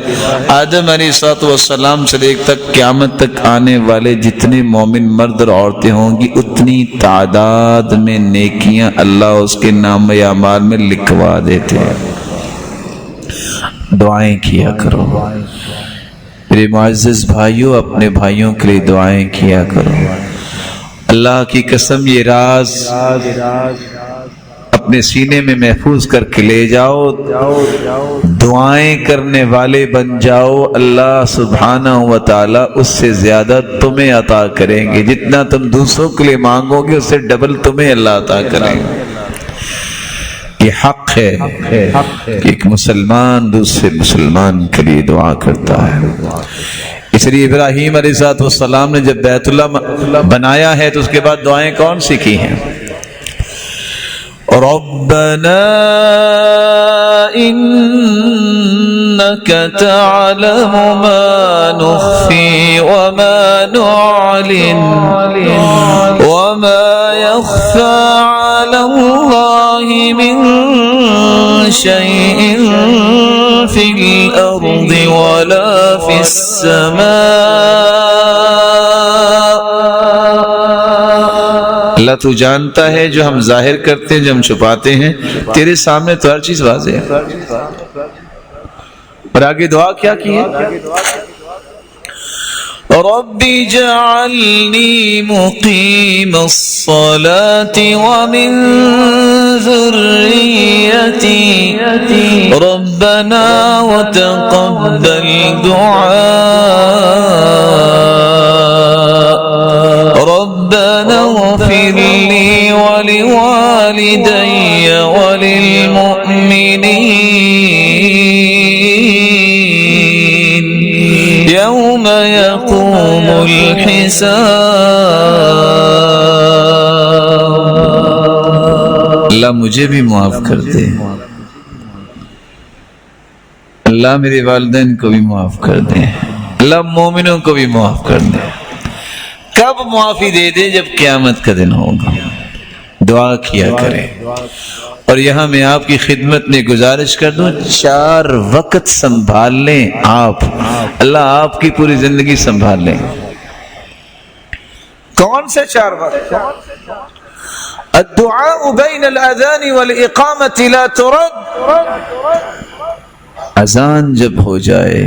آدم علیہ السلام سے لے کر قیامت تک آنے والے جتنے مومن مرد اور عورتیں ہوں گی اتنی تعداد میں نیکیاں اللہ اس کے نام اعمال میں لکھوا دیتے ہیں۔ دعائیں کیا کرو میرے معزز بھائیوں، اپنے بھائیوں کے لیے دعائیں کیا کرو۔ اللہ کی قسم یہ راز اپنے سینے میں محفوظ کر کے لے جاؤ، دعائیں کرنے والے بن جاؤ، اللہ سبحانہ و تعالی اس سے زیادہ تمہیں عطا کریں گے۔ جتنا تم دوسروں کے لیے مانگو گے اس سے ڈبل تمہیں اللہ عطا کریں گے۔ یہ حق ہے کہ ایک مسلمان دوسرے مسلمان کے لیے دعا کرتا ہے۔ اس لیے ابراہیم علیہ السلام نے جب بیت اللہ بنایا ہے تو اس کے بعد دعائیں کون سی کی ہیں؟ ربنا انك تعلم ما نخفي وما نعلن وما يخفى على الله من شيء في الأرض ولا في السماء۔ اللہ تو جانتا ہے جو ہم ظاہر کرتے ہیں، جو ہم چھپاتے ہیں، تیرے سامنے تو ہر چیز واضح ہے۔ اور آگے دعا کیا کی ہے؟ رب اجعلنی مقیم الصلاة ومن ذریتی ربنا وتقبل دعاء ربنا اغفر لي ولوالدي وللمؤمنين يوم يقوم الحساب۔ اللہ مجھے بھی معاف کر دے، اللہ میرے والدین کو بھی معاف کر دے، اللہ مومنوں کو بھی معاف کر دے۔ کب معافی دے دے؟ جب قیامت کا دن ہوگا۔ دعا کیا کریں۔ اور یہاں میں آپ کی خدمت میں گزارش کر دوں، 4 وقت سنبھال لیں آپ، اللہ آپ کی پوری زندگی سنبھال لیں۔ کون سے 4 وقت؟ الدعاء بین الاذان والاقامت لا ترد۔ اذان جب ہو جائے،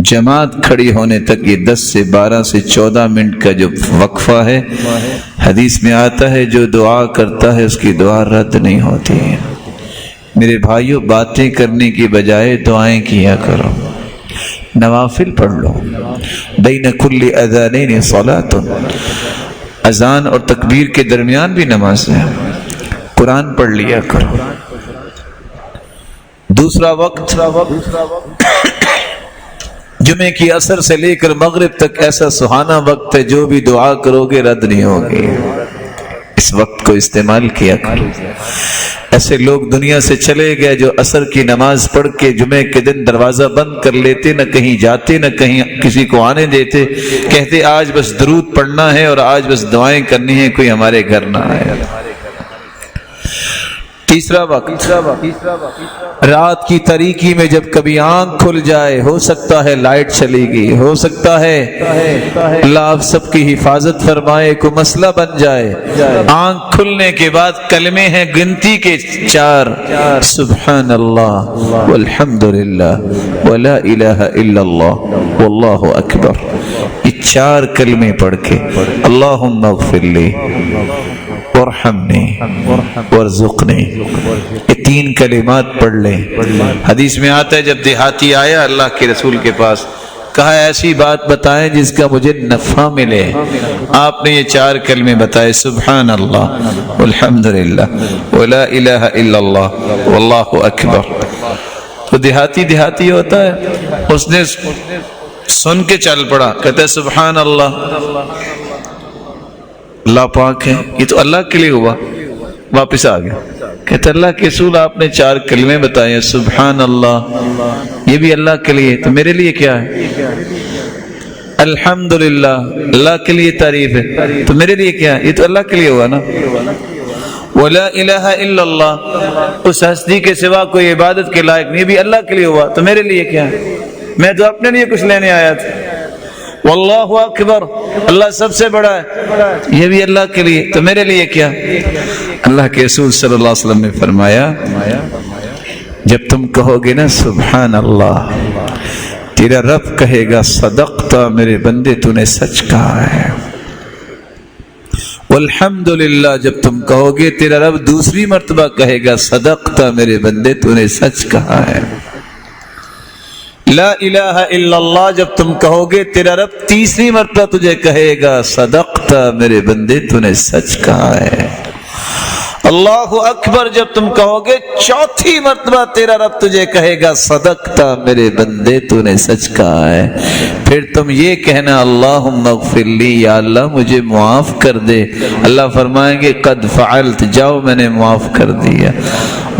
جماعت کھڑی ہونے تک یہ 10 سے 12 سے 14 منٹ کا جو وقفہ ہے، حدیث میں آتا ہے جو دعا کرتا ہے اس کی دعا رد نہیں ہوتی ہے۔ میرے بھائیوں، باتیں کرنے کی بجائے دعائیں کیا کرو، نوافل پڑھ لو۔ بین کل اذانین صلاۃ، اذان اور تکبیر کے درمیان بھی نماز ہے، قرآن پڑھ لیا کرو۔ دوسرا وقت جمعے کی عصر سے لے کر مغرب تک ایسا سہانا وقت ہے، جو بھی دعا کرو گے رد نہیں ہوگی۔ اس وقت کو استعمال کیا کرو۔ ایسے لوگ دنیا سے چلے گئے جو عصر کی نماز پڑھ کے جمعے کے دن دروازہ بند کر لیتے، نہ کہیں جاتے نہ کہیں کسی کو آنے دیتے، کہتے آج بس درود پڑھنا ہے اور آج بس دعائیں کرنی ہیں، کوئی ہمارے گھر نہ آئے۔ تیسرا وقت رات کی تاریکی میں جب کبھی آنکھ کھل جائے، ہو سکتا ہے لائٹ چلی گئی، ہو سکتا ہے اللہ آپ سب کی حفاظت فرمائے، کوئی مسئلہ بن جائے، آنکھ کھلنے کے بعد کلمے ہیں گنتی کے 4، سبحان اللہ والحمد للہ ولا الہ الا اللہ واللہ اکبر۔ یہ 4 کلمے پڑھ کے اللہم اغفر لی وارحمنی وارزقنی، یہ 3 کلمات پڑھ لیں۔ حدیث میں آتا ہے جب دیہاتی آیا اللہ کے رسول کے پاس، کہا ایسی بات بتائیں جس کا مجھے نفع ملے۔ آپ نے یہ 4 کلمے بتائے، سبحان اللہ والحمدللہ ولا الہ الا اللہ واللہ اکبر۔ تو دیہاتی ہوتا ہے، اس نے سن کے چل پڑا، کہتا ہے سبحان اللہ، اللہ پاک ہے، یہ تو اللہ کے لیے ہوا، واپس آ گیا، کہتے اللہ کے رسول آپ نے 4 کلمے بتائے، سبحان اللہ، یہ بھی اللہ کے لیے، تو میرے لیے کیا ہے؟ الحمدللہ، اللہ کے لیے تعریف ہے، تو میرے لیے کیا ہے؟ یہ تو اللہ کے لیے ہوا نا۔ ولا الہ الا اللہ، اس ہستی کے سوا کوئی عبادت کے لائق نہیں، بھی اللہ کے لیے ہوا، تو میرے لیے کیا ہے؟ میں تو اپنے لیے کچھ لینے آیا تھا۔ واللہ اکبر، اللہ سب سے بڑا ہے، یہ بھی اللہ کے لیے، تو میرے لیے کیا؟ اللہ کے رسول صلی اللہ علیہ وسلم نے فرمایا جب تم کہو گے نا سبحان اللہ، تیرا رب کہے گا صدقتا میرے بندے، تو نے سچ کہا ہے۔ والحمدللہ جب تم کہو گے تیرا رب دوسری مرتبہ کہے گا صدقت میرے بندے تو نے سچ کہا ہے۔ لا الہ الا اللہ جب تم کہو گے تیرا رب تیسری مرتبہ تجھے کہے گا صدقت میرے بندے تو نے سچ کہا ہے۔ اللہ اکبر جب تم کہو گے چوتھی مرتبہ تیرا رب تجھے کہے گا صدقت میرے بندے تو نے سچ کہا ہے۔ پھر تم یہ کہنا اللہم اغفر لی، یا اللہ مجھے معاف کر دے۔ اللہ فرمائیں گے قد فعلت، جاؤ میں نے معاف کر دیا۔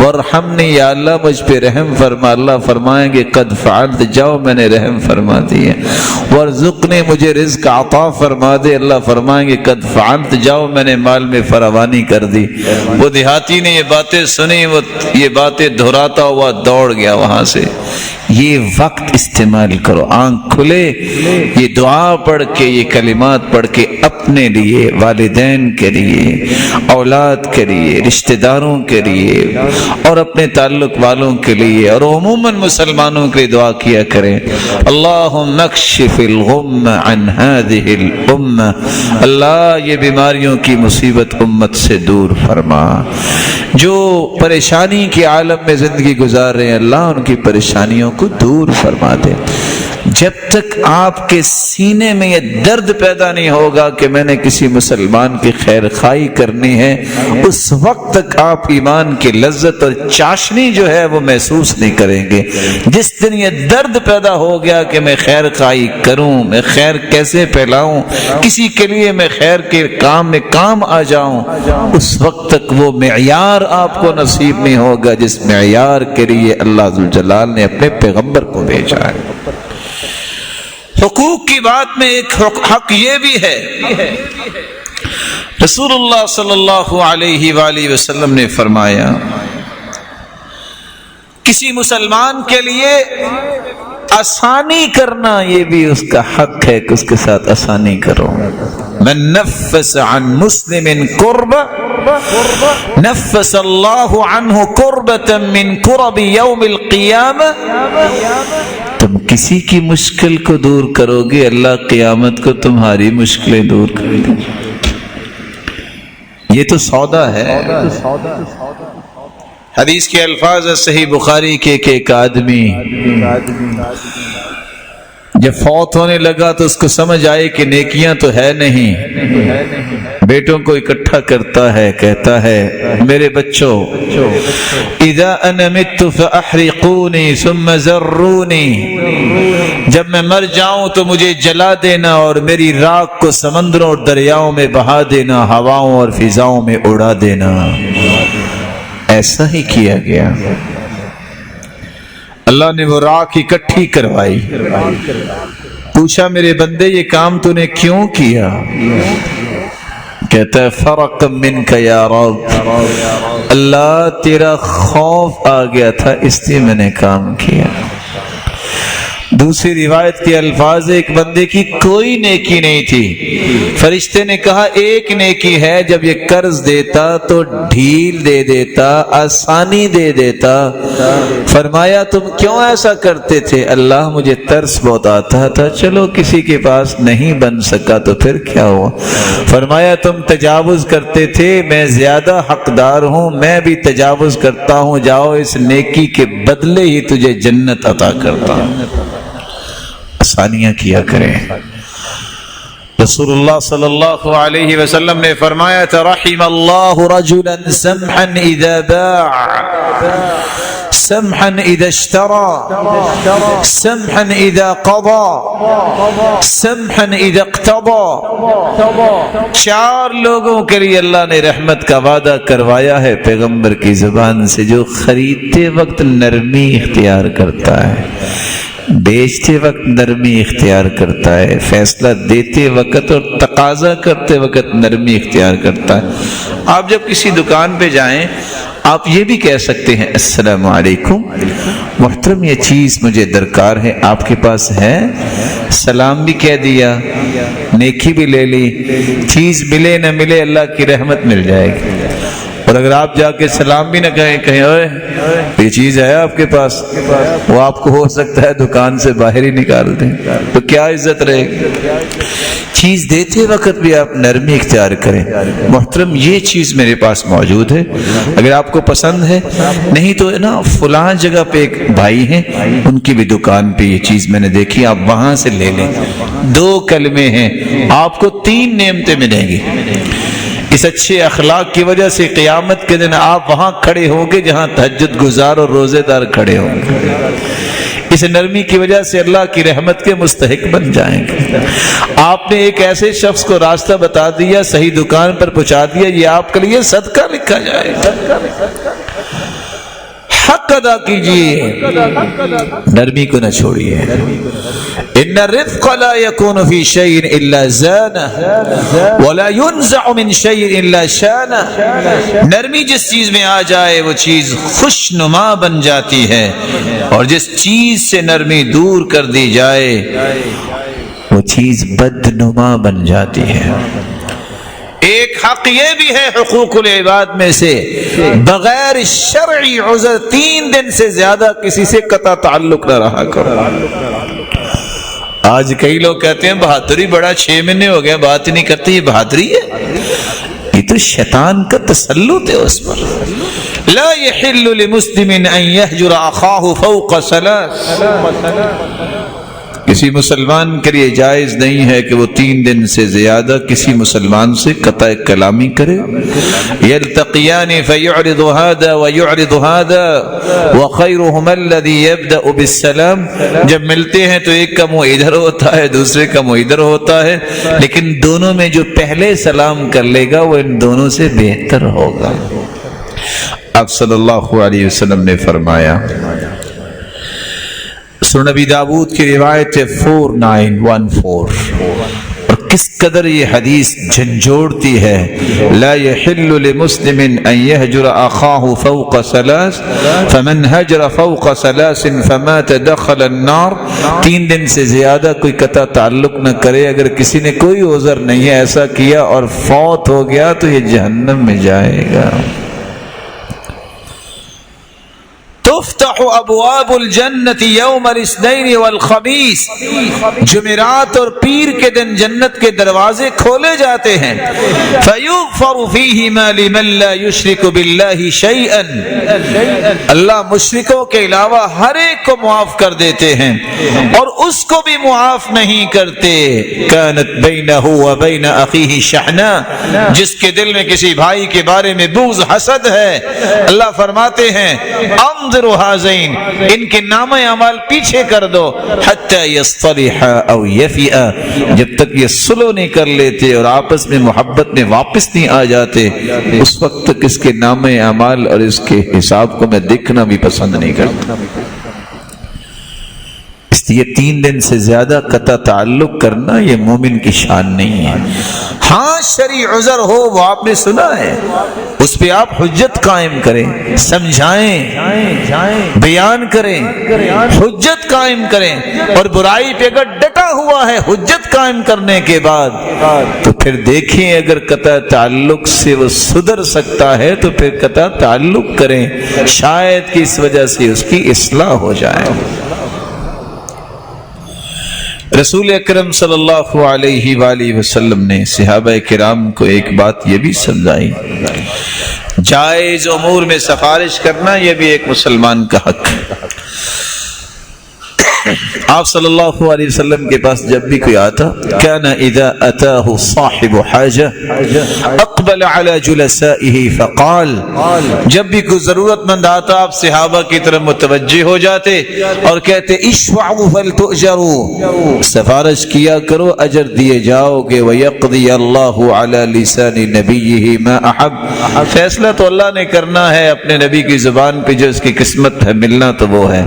وارحمنی، یا اللہ مجھ پہ رحم فرما، اللہ فرمائیں گے قد فعلت، جاؤ میں نے رحم فرما دیا۔ وارزقنی، مجھے رزق عطا فرما دے، اللہ فرمائیں گے قد فعلت، جاؤ میں نے مال میں فراوانی کر دی۔ وہ دیہاتی نے یہ باتیں سنی، وہ یہ باتیں دہراتا ہوا دوڑ گیا وہاں سے۔ یہ وقت استعمال کرو، آنکھ کھلے یہ دعا پڑھ کے، یہ کلمات پڑھ کے اپنے لیے، والدین کے لیے، اولاد کے لیے، رشتہ داروں کے لیے اور اپنے تعلق والوں کے لیے اور عموماً مسلمانوں کے لیے دعا کیا کریں۔ اللہم اکشف الغم عن هذه الامہ، اللہ یہ بیماریوں کی مصیبت امت سے دور فرما۔ جو پریشانی کے عالم میں زندگی گزار رہے ہیں اللہ ان کی پریشانیوں کو دور فرما دے۔ جب تک آپ کے سینے میں یہ درد پیدا نہیں ہوگا کہ میں نے کسی مسلمان کی خیر خواہی کرنی ہے، اس وقت تک آپ ایمان کی لذت اور چاشنی جو ہے وہ محسوس نہیں کریں گے۔ جس دن یہ درد پیدا ہو گیا کہ میں خیر خواہی کروں، میں خیر کیسے پھیلاؤں، کسی کے لیے میں خیر کے کام میں کام آ جاؤں، اس وقت تک وہ معیار آپ کو نصیب نہیں ہوگا جس معیار کے لیے اللہ ذوالجلال نے اپنے پیغمبر کو بھیجا ہے۔ حقوق کی بات میں ایک حق یہ بھی ہے، رسول اللہ صلی اللہ علیہ وآلہ وسلم نے فرمایا کسی مسلمان کے لیے آسانی کرنا یہ بھی اس کا حق ہے کہ اس کے ساتھ آسانی کرو۔ من نفس عن مسلم کربہ نفس اللہ عنہ کربۃ من کرب یوم القیامہ، تم کسی کی مشکل کو دور کرو گے اللہ قیامت کو تمہاری مشکلیں دور کر دیں گے۔ یہ تو سودا ہے۔ حدیث کے الفاظ صحیح بخاری کے کہ ایک آدمی جب فوت ہونے لگا تو اس کو سمجھ آئے کہ نیکیاں تو ہے نہیں، بیٹوں کو اکٹھا کرتا ہے، کہتا ہے میرے بچوں اذا انا مت فاحرقونی ثم ذرونی، جب میں مر جاؤں تو مجھے جلا دینا اور میری راکھ کو سمندروں اور دریاؤں میں بہا دینا، ہواؤں اور فضاؤں میں اڑا دینا۔ ایسا ہی کیا گیا، اللہ نے وہ راکھ اکٹھی کروائی، پوچھا میرے بندے یہ کام تو نے کیوں کیا؟ کہتا ہے فرق منک یا رب، اللہ تیرا خوف آ گیا تھا اس لیے میں نے کام کیا۔ دوسری روایت کے الفاظ ایک بندے کی کوئی نیکی نہیں تھی، فرشتے نے کہا ایک نیکی ہے، جب یہ قرض دیتا تو ڈھیل دے دیتا، آسانی دے دیتا۔ فرمایا تم کیوں ایسا کرتے تھے؟ اللہ مجھے ترس بہت آتا تھا، چلو کسی کے پاس نہیں بن سکا تو پھر کیا ہوا؟ فرمایا تم تجاوز کرتے تھے، میں زیادہ حقدار ہوں، میں بھی تجاوز کرتا ہوں، جاؤ اس نیکی کے بدلے ہی تجھے جنت عطا کرتا ہوں۔ آسانیاں کیا کریں۔ رسول اللہ صلی اللہ علیہ وسلم نے فرمایا تھا رحم اللہ رجلا سمحا اذا باع سمحا اذا اشترى سمحا اذا قضى سمحا اذا اقتضى، چار لوگوں کے لیے اللہ نے رحمت کا وعدہ کروایا ہے پیغمبر کی زبان سے، جو خریدتے وقت نرمی اختیار کرتا ہے، بیچتے وقت نرمی اختیار کرتا ہے، فیصلہ دیتے وقت اور تقاضا کرتے وقت نرمی اختیار کرتا ہے۔ آپ جب کسی دکان پہ جائیں آپ یہ بھی کہہ سکتے ہیں السلام علیکم محترم یہ چیز مجھے درکار ہے، آپ کے پاس ہے؟ سلام بھی کہہ دیا، نیکی بھی لے لی، چیز ملے نہ ملے اللہ کی رحمت مل جائے گی۔ اور اگر آپ جا کے سلام بھی نہ کہیں اوے یہ چیز ہے آپ کے پاس، وہ آپ کو ہو سکتا ہے دکان سے باہر ہی نکال دیں، تو کیا عزت رہے گی؟ چیز دیتے وقت بھی آپ نرمی اختیار کریں، محترم یہ چیز میرے پاس موجود ہے، اگر آپ کو پسند ہے، نہیں تو نا فلاں جگہ پہ ایک بھائی ہیں ان کی بھی دکان پہ یہ چیز میں نے دیکھی، آپ وہاں سے لے لیں، 2 کلمے ہیں، آپ کو 3 نعمتیں ملیں گی۔ اس اچھے اخلاق کی وجہ سے قیامت کے دن آپ وہاں کھڑے ہوں گے جہاں تہجد گزار اور روزے دار کھڑے ہوں گے، اس نرمی کی وجہ سے اللہ کی رحمت کے مستحق بن جائیں گے۔ آپ نے ایک ایسے شخص کو راستہ بتا دیا، صحیح دکان پر پہنچا دیا، یہ آپ کے لیے صدقہ لکھا جائے گا۔ حق ادا کیجیے، نرمی کو نہ چھوڑیے۔ ان الرفق لا يكون في شيء الا زانه ولا ينزع من شيء الا شانه، نرمی جس چیز میں آ جائے وہ چیز خوشنما بن جاتی ہے، اور جس چیز سے نرمی دور کر دی جائے وہ چیز بدنما بن جاتی ہے۔ ایک حق یہ بھی ہے حقوق العباد میں سے، بغیر شرعی عذر 3 دن سے زیادہ کسی سے قطع تعلق نہ رہا کرو۔ آج کئی لوگ کہتے ہیں بہادری بڑا، 6 مہینے ہو گئے بات ہی نہیں کرتے، یہ بہادری ہے؟ یہ تو شیطان کا تسلط ہے اس پر۔ لا يحل لمسلم ان يهجر اخاه فوق 3، کسی مسلمان کے لیے جائز نہیں ہے کہ وہ 3 دن سے زیادہ کسی مسلمان سے قطع کلامی کرے۔ یلتقیان فیعرض هذا ویعرض هذا وخیرهما الذی یبدأ بالسلام، جب ملتے ہیں تو ایک کا منہ ادھر ہوتا ہے دوسرے کا منہ ادھر ہوتا ہے، لیکن دونوں میں جو پہلے سلام کر لے گا وہ ان دونوں سے بہتر ہوگا۔ آپ صلی اللہ علیہ وسلم نے فرمایا، سنن نبی داؤد کی روایت 4914، اور کس قدر یہ حدیث جھنجھوڑتی ہے، لا يحل لمسلم ان يهجر اخاه فوق 3 فمن هجر فوق 3 فمات دخل النار، 3 دن سے زیادہ کوئی قطع تعلق نہ کرے، اگر کسی نے کوئی عذر نہیں ہے ایسا کیا اور فوت ہو گیا تو یہ جہنم میں جائے گا۔ تفتح ابواب الجنت یوم الاثنین والخمیس، جمعرات اور پیر کے دن جنت کے دروازے کھولے جاتے ہیں، فیغفر فیہما لمن لا یشرک باللہ شیئا، اللہ مشرکوں کے علاوہ ہر ایک کو معاف کر دیتے ہیں، اور اس کو بھی معاف نہیں کرتے، کانت بینہ وبین اخیہ شحنہ، جس کے دل میں کسی بھائی کے بارے میں بغض حسد ہے، اللہ فرماتے ہیں ہذین، ان کے نامہ اعمال پیچھے کر دو، حتی یصطلحا او یفئا، جب تک یہ صلح نہیں کر لیتے اور آپس میں محبت میں واپس نہیں آ جاتے، اس وقت تک اس کے نامہ اعمال اور اس کے حساب کو میں دیکھنا بھی پسند نہیں کرتا۔ اس لیے 3 دن سے زیادہ قطع تعلق کرنا یہ مومن کی شان نہیں ہے۔ ہاں شرعی عذر ہو، وہ آپ نے سنا ہے، اس پہ آپ حجت قائم کریں، سمجھائیں، بیان کریں، حجت قائم کریں، اور برائی پہ اگر ڈٹا ہوا ہے حجت قائم کرنے کے بعد تو پھر دیکھیں اگر قطع تعلق سے وہ سدھر سکتا ہے تو پھر قطع تعلق کریں، شاید کہ اس وجہ سے اس کی اصلاح ہو جائے۔ رسول اکرم صلی اللہ علیہ وآلہ وسلم نے صحابہ کرام کو ایک بات یہ بھی سمجھائی، جائز امور میں سفارش کرنا یہ بھی ایک مسلمان کا حق ہے۔ آپ صلی اللہ علیہ وسلم کے پاس جب بھی کوئی آتا، كان اذا اتاه صاحب حاجہ اقبل على جلسائه فقال، جب بھی کوئی ضرورت مند آتا آپ صحابہ کی طرف متوجہ ہو جاتے اور کہتے اشفعوا فلتؤجروا، سفارش کیا کرو اجر دیے جاؤ گے، ويقضي الله على لسان نبيه ما احب، فیصلہ تو اللہ نے کرنا ہے اپنے نبی کی زبان پہ، جو اس کی قسمت ہے ملنا تو وہ ہے۔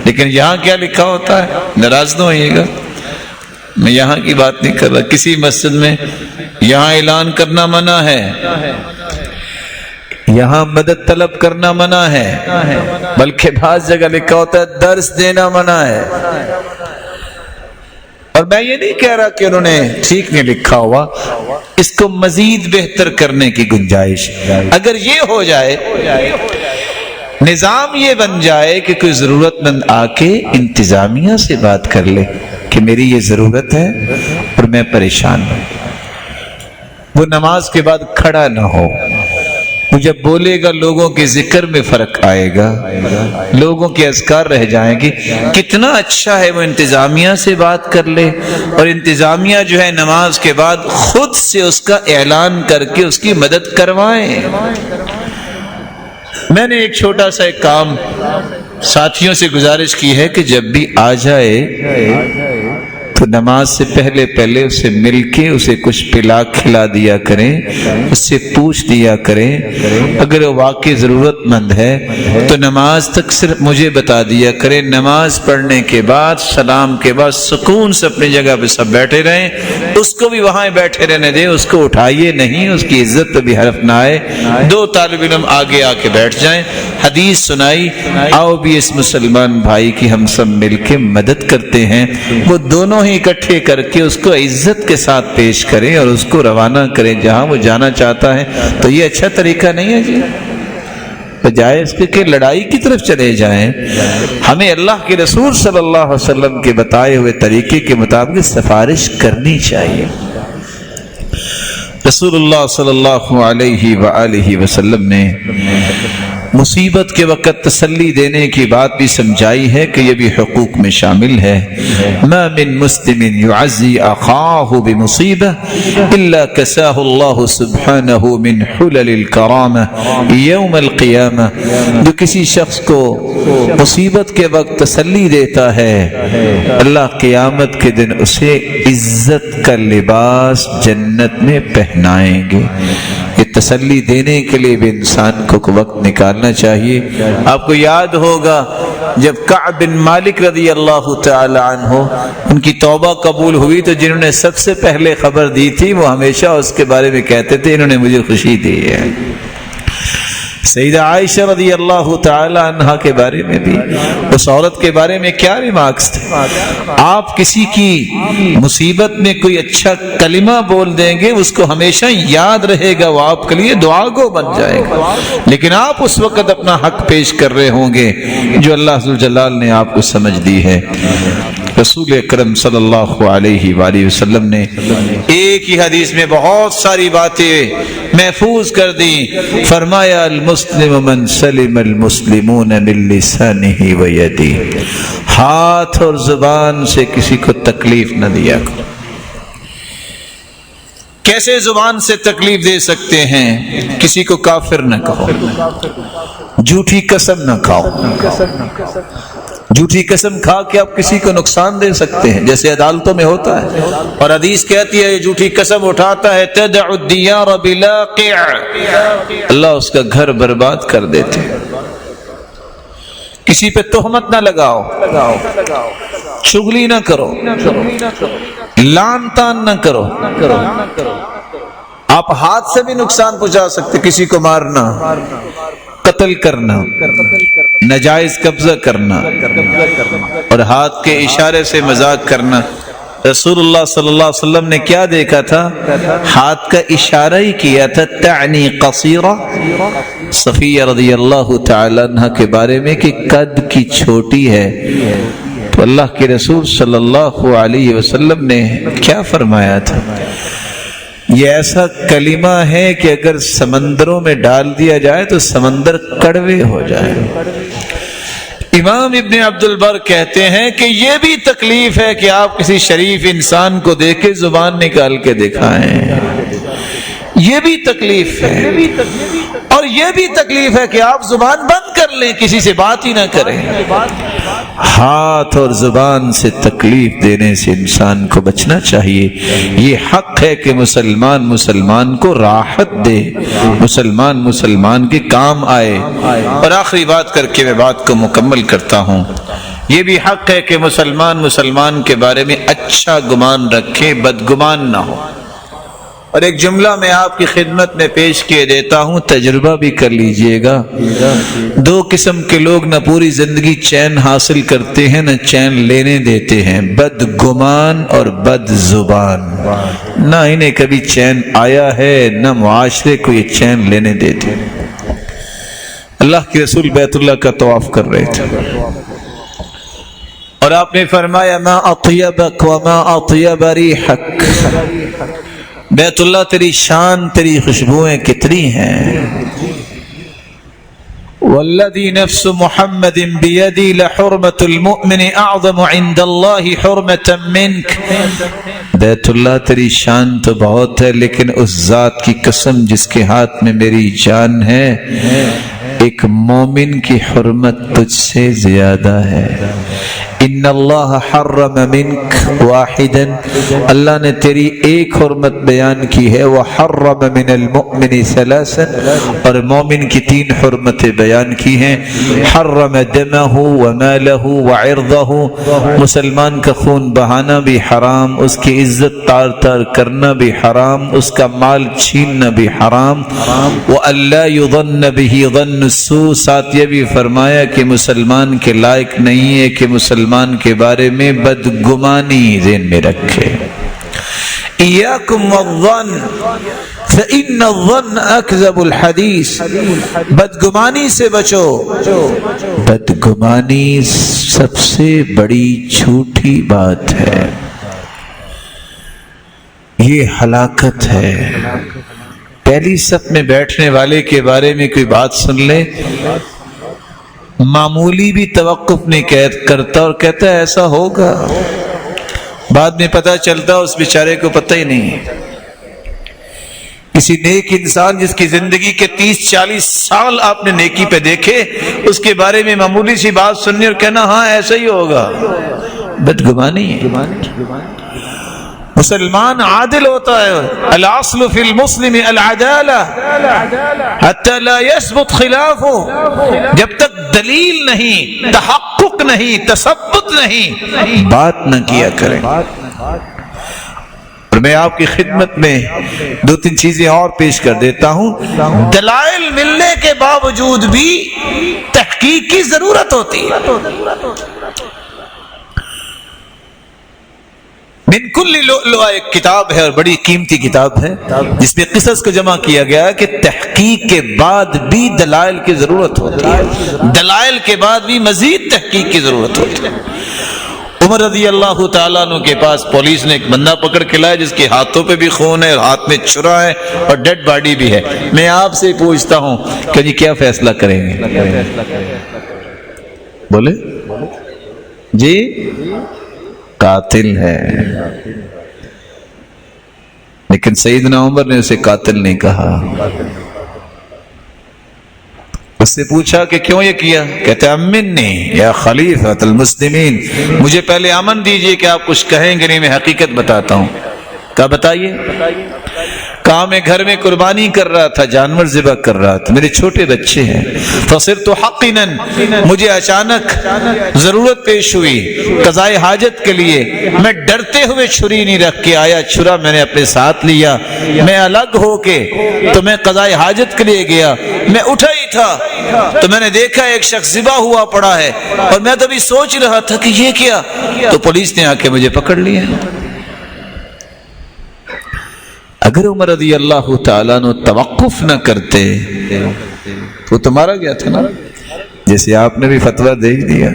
لیکن یہاں کیا لکھا ہوتا ہے، ناراض نہ ہوئیے گا، میں یہاں کی بات نہیں کر رہا، کسی مسجد میں یہاں اعلان کرنا منع ہے، یہاں مدد طلب کرنا منع ہے، بلکہ بعض جگہ لکھا ہوتا ہے درس دینا منع ہے۔ اور میں یہ نہیں کہہ رہا کہ انہوں نے ٹھیک نہیں لکھا ہوا، اس کو مزید بہتر کرنے کی گنجائش۔ اگر یہ ہو جائے، نظام یہ بن جائے کہ کوئی ضرورت مند آ کے انتظامیہ سے بات کر لے کہ میری یہ ضرورت ہے اور میں پریشان ہوں، وہ نماز کے بعد کھڑا نہ ہو، وہ جب بولے گا لوگوں کے ذکر میں فرق آئے گا، لوگوں کے اذکار رہ جائیں گے۔ کتنا اچھا ہے وہ انتظامیہ سے بات کر لے، اور انتظامیہ جو ہے نماز کے بعد خود سے اس کا اعلان کر کے اس کی مدد کروائیں۔ میں نے ایک چھوٹا سا ایک کام ساتھیوں سے گزارش کی ہے کہ جب بھی آ جائے تو نماز سے پہلے اسے مل کے اسے کچھ پلا کھلا دیا کریں، اس سے پوچھ دیا کریں، اگر وہ واقعی ضرورت مند ہے تو نماز تک صرف مجھے بتا دیا کریں، نماز پڑھنے کے بعد سلام کے بعد سکون سے اپنی جگہ پہ سب بیٹھے رہیں، اس کو بھی وہاں بیٹھے رہنے دیں، اس کو اٹھائیے نہیں، اس کی عزت پہ بھی حرف نہ آئے۔ دو طالب علم آگے آ کے بیٹھ جائیں، حدیث سنائی، آؤ بھی اس مسلمان بھائی کی ہم سب مل کے مدد کرتے ہیں، وہ دونوں ہی اکٹھے کر کے اس کو عزت کے ساتھ پیش کریں اور اس کو روانہ کریں جہاں وہ جانا چاہتا ہے۔ تو یہ اچھا طریقہ نہیں ہے جی، بجائے اس کے کہ لڑائی کی طرف چلے جائیں۔ ہمیں اللہ کے رسول صلی اللہ علیہ وسلم کے بتائے ہوئے طریقے کے مطابق سفارش کرنی چاہیے۔ رسول اللہ صلی اللہ علیہ وآلہ وسلم نے مصیبت کے وقت تسلی دینے کی بات بھی سمجھائی ہے کہ یہ بھی حقوق میں شامل ہے۔ ما من مسلم يعزي اخاه بمصیبة الا كساه الله سبحانه من حلل الكرامة يوم القيامة، جو کسی شخص کو مصیبت کے وقت تسلی دیتا ہے اللہ قیامت کے دن اسے عزت کا لباس جنت میں پہنائیں گے۔ یہ تسلی دینے کے لیے بھی انسان کو وقت نکالنا چاہیے۔ آپ کو یاد ہوگا جب کعب بن مالک رضی اللہ تعالی عنہ ان کی توبہ قبول ہوئی تو جنہوں نے سب سے پہلے خبر دی تھی وہ ہمیشہ اس کے بارے میں کہتے تھے انہوں نے مجھے خوشی دی ہے۔ سیدہ عائشہ رضی اللہ تعالی عنہ کے بارے میں بھی، اس عورت کے بارے میں کیا ریمارکس تھے؟ آپ کسی کی مصیبت میں کوئی اچھا کلمہ بول دیں گے اس کو ہمیشہ یاد رہے گا، وہ آپ کے لیے دعا گو بن جائے گا، لیکن آپ اس وقت اپنا حق پیش کر رہے ہوں گے جو اللہ ذوالجلال نے آپ کو سمجھ دی ہے۔ رسول اکرم صلی اللہ علیہ وآلہ وسلم نے ایک ہی حدیث میں بہت ساری باتیں محفوظ کر دیں، فرمایا المسلم من سلم المسلمون من لسانہ ویدہ، ہاتھ اور زبان سے کسی کو تکلیف نہ دیا کرو۔ کیسے زبان سے تکلیف دے سکتے ہیں؟ کسی کو کافر نہ کہو، جھوٹی قسم نہ کھاؤ، جھوٹی قسم کھا کے آپ کسی کو نقصان دے سکتے ہیں جیسے عدالتوں میں ہوتا ہے، اور حدیث کہتی ہے جھوٹی قسم اٹھاتا ہے تدع الدیار بلاقع، اللہ اس کا گھر برباد کر دیتے۔ کسی پہ تہمت نہ لگاؤ، چغلی نہ کرو، لان تان نہ کرو۔ آپ ہاتھ سے بھی نقصان پہنچا سکتے، کسی کو مارنا، قتل کرنا، ناجائز قبضہ کرنا اور ہاتھ کے اشارے سے مذاق کرنا۔ رسول اللہ صلی اللہ علیہ وسلم نے کیا دیکھا تھا؟ ہاتھ کا اشارہ ہی کیا تھا، تعنی قصیرہ، صفیہ رضی اللہ تعالی عنہ کے بارے میں کہ قد کی چھوٹی ہے، تو اللہ کے رسول صلی اللہ علیہ وسلم نے کیا فرمایا تھا؟ یہ ایسا کلمہ ہے کہ اگر سمندروں میں ڈال دیا جائے تو سمندر کڑوے ہو جائے۔ امام ابن عبد البر کہتے ہیں کہ یہ بھی تکلیف ہے کہ آپ کسی شریف انسان کو دیکھے زبان نکال کے دکھائیں، یہ بھی تکلیف ہے، اور یہ بھی تکلیف ہے کہ آپ زبان بند کر لیں، کسی سے بات ہی نہ کریں۔ ہاتھ اور زبان سے تکلیف دینے سے انسان کو بچنا چاہیے۔ یہ حق ہے کہ مسلمان کو راحت دے، مسلمان کے کام آئے۔ اور آخری بات کر کے میں بات کو مکمل کرتا ہوں، یہ بھی حق ہے کہ مسلمان کے بارے میں اچھا گمان رکھے، بدگمان نہ ہو۔ اور ایک جملہ میں آپ کی خدمت میں پیش کیے دیتا ہوں، تجربہ بھی کر لیجئے گا۔ دو قسم کے لوگ نہ پوری زندگی چین حاصل کرتے ہیں نہ چین لینے دیتے ہیں، بدگمان اور بد زبان۔ نہ انہیں کبھی چین آیا ہے نہ معاشرے کو یہ چین لینے دیتے۔ اللہ کے رسول بیت اللہ کا طواف کر رہے تھے اور آپ نے فرمایا ما اطیبک وما اطیب ریحک، بیت اللہ تیری شان، تیری خوشبوئیں کتنی ہیں۔ والذی نفس محمد بیدی لحرمت المؤمن اعظم عند اللہ حرمتا منک، بیت اللہ تیری شان تو بہت ہے لیکن اس ذات کی قسم جس کے ہاتھ میں میری جان ہے، ایک مومن کی حرمت تجھ سے زیادہ ہے۔ ان اللہ حرم منک واحدا، اللہ نے تیری ایک حرمت بیان کی ہے، وحرم من المؤمن ثلاثا، اور مومن کی 3 حرمتیں بیان کی ہیں۔ حرم دمہ ومالہ وعرضہ، مسلمان کا خون بہانا بھی حرام، اس کی عزت تار تار کرنا بھی حرام، اس کا مال چھیننا بھی حرام۔ وَأَلَّا يُظَنَّ بِهِ ظَنُّ السُّوءِ، ساتھ یہ بھی فرمایا کہ مسلمان کے لائق نہیں ہے کہ مسلمان کے بارے میں بدگمانی ذہن میں رکھے۔ ایاکم والظن فإن الظن اکذب الحدیث، بدگمانی سے بچو، بدگمانی سب سے بڑی جھوٹی بات ہے، یہ ہلاکت ہے۔ پہلی صف میں بیٹھنے والے کے بارے میں کوئی بات سن لے، معمولی بھی توقف نہیں کرتا اور کہتا ہے ایسا ہوگا، بعد میں پتہ چلتا اس بیچارے کو پتہ ہی نہیں۔ کسی نیک انسان جس کی زندگی کے 30-40 سال آپ نے نیکی پہ دیکھے، اس کے بارے میں معمولی سی بات سننی اور کہنا ہاں ایسا ہی ہوگا، بدگمانی ہے۔ مسلمان عادل ہوتا ہے، الاصل فی المسلم العدالہ حتی لا یثبت خلافہ، جب تک دلیل نہیں، تحقق نہیں، تثبت نہیں، بات نہ کیا کریں۔ اور میں آپ کی خدمت میں 2-3 چیزیں اور پیش کر دیتا ہوں۔ دلائل ملنے کے باوجود بھی تحقیق کی ضرورت ہوتی ہے۔ من کل لؤلؤ ایک کتاب ہے اور بڑی قیمتی کتاب ہے جس میں قصص کو جمع کیا گیا ہے کہ تحقیق کے بعد بھی دلائل کی ضرورت ہوتی ہے، دلائل کے بعد بھی مزید تحقیق کی ضرورت ہوتی ہے۔ عمر رضی اللہ تعالیٰ عنہ کے پاس پولیس نے ایک بندہ پکڑ کے لایا جس کے ہاتھوں پہ بھی خون ہے اور ہاتھ میں چھرا ہے اور ڈیڈ باڈی بھی ہے۔ میں آپ سے پوچھتا ہوں کہ جی کیا فیصلہ کریں گے؟ بولے جی قاتل ہے، لیکن سیدنا عمر نے اسے قاتل نہیں کہا۔ اس سے پوچھا کہ کیوں یہ کیا؟ کہتے امنی یا خلیفۃ المسلمین، مجھے پہلے امن دیجئے کہ آپ کچھ کہیں گے نہیں، میں حقیقت بتاتا ہوں۔ کہا بتائیے۔ کہا میں گھر میں قربانی کر رہا تھا، جانور ذبح کر رہا تھا، میرے چھوٹے بچے ہیں، فصرت حقنا، مجھے اچانک ضرورت پیش ہوئی قضائے حاجت کے لیے، میں ڈرتے ہوئے چھری نہیں رکھ کے آیا، چھرا میں نے اپنے ساتھ لیا، میں الگ ہو کے تو میں قضائے حاجت کے لیے گیا، میں اٹھا ہی تھا تو میں نے دیکھا ایک شخص ذبح ہوا پڑا ہے، اور میں تو ابھی سوچ رہا تھا کہ یہ کیا، تو پولیس نے آ کے مجھے پکڑ لیا۔ اگر عمر رضی اللہ تعالیٰ نے توقف نہ کرتے تو تمہارا گیا تھا نا، جیسے آپ نے بھی فتویٰ دے دیا۔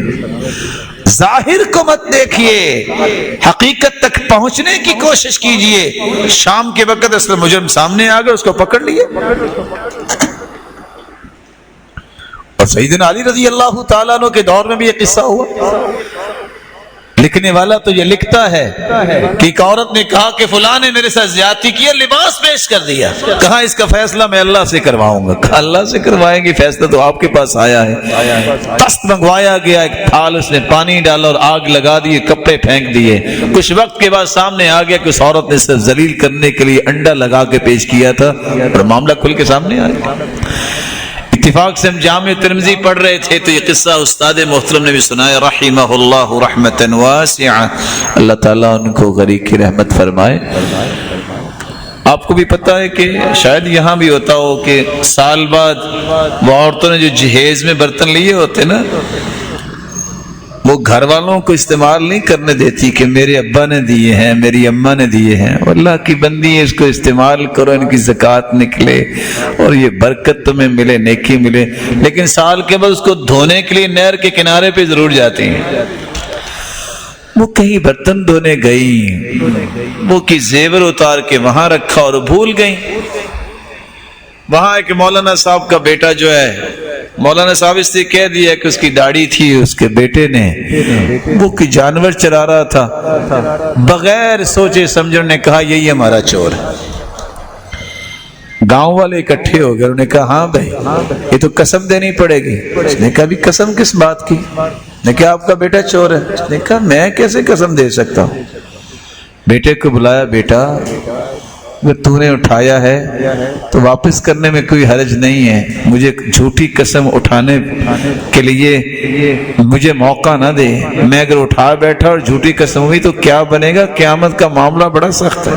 ظاہر کو مت دیکھیے، حقیقت تک پہنچنے کی کوشش کیجئے۔ شام کے وقت اصل مجرم سامنے آ گئے، اس کو پکڑ لیے۔ اور سیدنا علی رضی اللہ تعالیٰ عنہ کے دور میں بھی یہ قصہ ہوا۔ لکھنے والا تو یہ لکھتا ہے کہ ایک عورت نے کہا کہ فلاں نے میرے ساتھ زیادتی کی، لباس پیش کر دیا، کہا اس کا فیصلہ میں اللہ سے کرواؤں گا۔ کہا اللہ سے کروائیں گے؟ فیصلہ تو آپ کے پاس آیا ہے۔ تست منگوایا گیا، ایک تھال، اس نے پانی ڈالا اور آگ لگا دی، کپڑے پھینک دیے۔ کچھ وقت کے بعد سامنے آ گیا کہ اس عورت نے اسے ذلیل کرنے کے لیے انڈا لگا کے پیش کیا تھا، اور معاملہ کھل کے سامنے آ گیا۔ اتفاق سے ہم جامع ترمذی پڑھ رہے تھے تو یہ قصہ استاد محترم نے بھی سنایا، رحمہ اللہ رحمتا واسعہ، اللہ تعالیٰ ان کو غریق کی رحمت فرمائے۔ آپ کو بھی پتہ ہے کہ شاید یہاں بھی ہوتا ہو کہ سال بعد وہ عورتوں نے جو جہیز میں برتن لیے ہوتے نا، وہ گھر والوں کو استعمال نہیں کرنے دیتی کہ میرے ابا نے دیے ہیں، میری اماں نے دیے ہیں، اللہ کی بندی ہے، اس کو استعمال کرو، ان کی زکوٰۃ نکلے اور یہ برکت تمہیں ملے، نیکی ملے۔ لیکن سال کے بعد اس کو دھونے کے لیے نہر کے کنارے پہ ضرور جاتی ہیں۔ وہ کہیں برتن دھونے گئی، وہ کی زیور اتار کے وہاں رکھا اور بھول گئی۔ وہاں ایک مولانا صاحب کا بیٹا جو ہے، مولانا صاحب اس نے کہہ دیا کہ اس کی داڑھی تھی، اس کے بیٹے نے وہ کی جانور چرا رہا تھا، بغیر سوچے سمجھے نے کہا یہی ہمارا چور ہے۔ گاؤں والے اکٹھے ہو گئے، انہوں نے کہا ہاں بھائی یہ تو قسم دینی پڑے گی۔ اس نے کہا بھی قسم کس بات کی؟ نے کہا آپ کا بیٹا چور ہے۔ اس نے کہا میں کیسے قسم دے سکتا ہوں؟ بیٹے کو بلایا، بیٹا اگر تو نے اٹھایا ہے تو واپس کرنے میں کوئی حرج نہیں ہے، مجھے جھوٹی قسم اٹھانے کے لیے مجھے موقع نہ دے، میں اگر اٹھا بیٹھا اور جھوٹی قسم ہوئی تو کیا بنے گا؟ قیامت کا معاملہ بڑا سخت ہے۔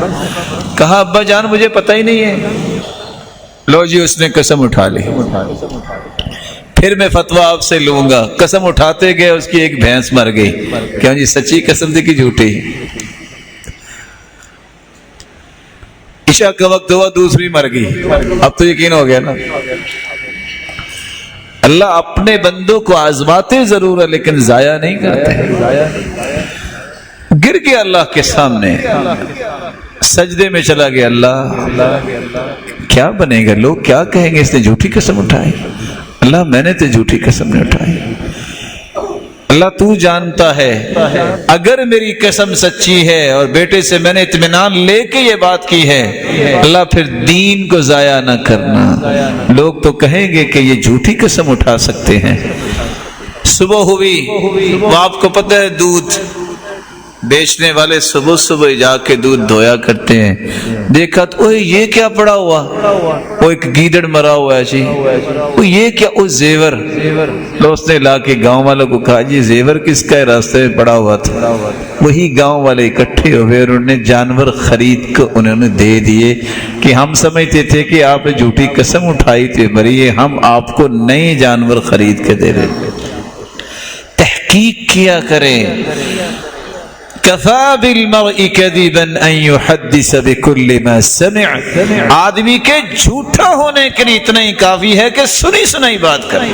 کہا ابا جان مجھے پتہ ہی نہیں ہے۔ لو جی اس نے قسم اٹھا لی، پھر میں فتویٰ آپ سے لوں گا۔ قسم اٹھاتے گئے، اس کی ایک بھینس مر گئی۔ کیوں جی سچی قسم تھی کہ جھوٹی؟ عشاء کا وقت ہوا، دوسری مر گئی۔ اب تو یقین ہو گیا نا، اللہ اپنے بندوں کو آزماتے ضرور ہے لیکن ضائع نہیں کرتے۔ گر گیا اللہ کے سامنے، سجدے میں چلا گیا، اللہ کیا بنے گا؟ لوگ کیا کہیں گے اس نے جھوٹی قسم اٹھائی؟ اللہ میں نے تو جھوٹی قسم نہیں اٹھائی۔ اللہ تو جانتا ہے، اگر میری قسم سچی ہے اور بیٹے سے میں نے اطمینان لے کے یہ بات کی ہے، اللہ پھر دین کو ضائع نہ کرنا۔ لوگ تو کہیں گے کہ یہ جھوٹی قسم اٹھا سکتے ہیں۔ صبح ہوئی، وہ آپ کو پتہ ہے دودھ بیچنے والے صبح صبح جا کے دودھ دھویا کرتے ہیں۔ دیکھا تو اوہ یہ کیا پڑا ہوا؟ وہ ایک گیدڑ مرا ہوا ہے جی، وہ یہ کیا؟ وہ زیور۔ دوست نے لا کے گاؤں والوں کو کہا جی زیور کس کا ہے؟ راستے میں پڑا ہوا تھا۔ وہی گاؤں والے اکٹھے ہوئے اور انہوں نے جانور خرید کو انہوں نے دے دیے کہ ہم سمجھتے تھے کہ آپ نے جھوٹی قسم اٹھائی تھی، مریے ہم آپ کو نئے جانور خرید کے دے رہے۔ تحقیق کیا کریں۔ کفا بالمرء کذبا ان یحدث بکل ما سمع، آدمی کے جھوٹا ہونے کے لیے اتنا ہی کافی ہے کہ سنی سنائی بات کریں۔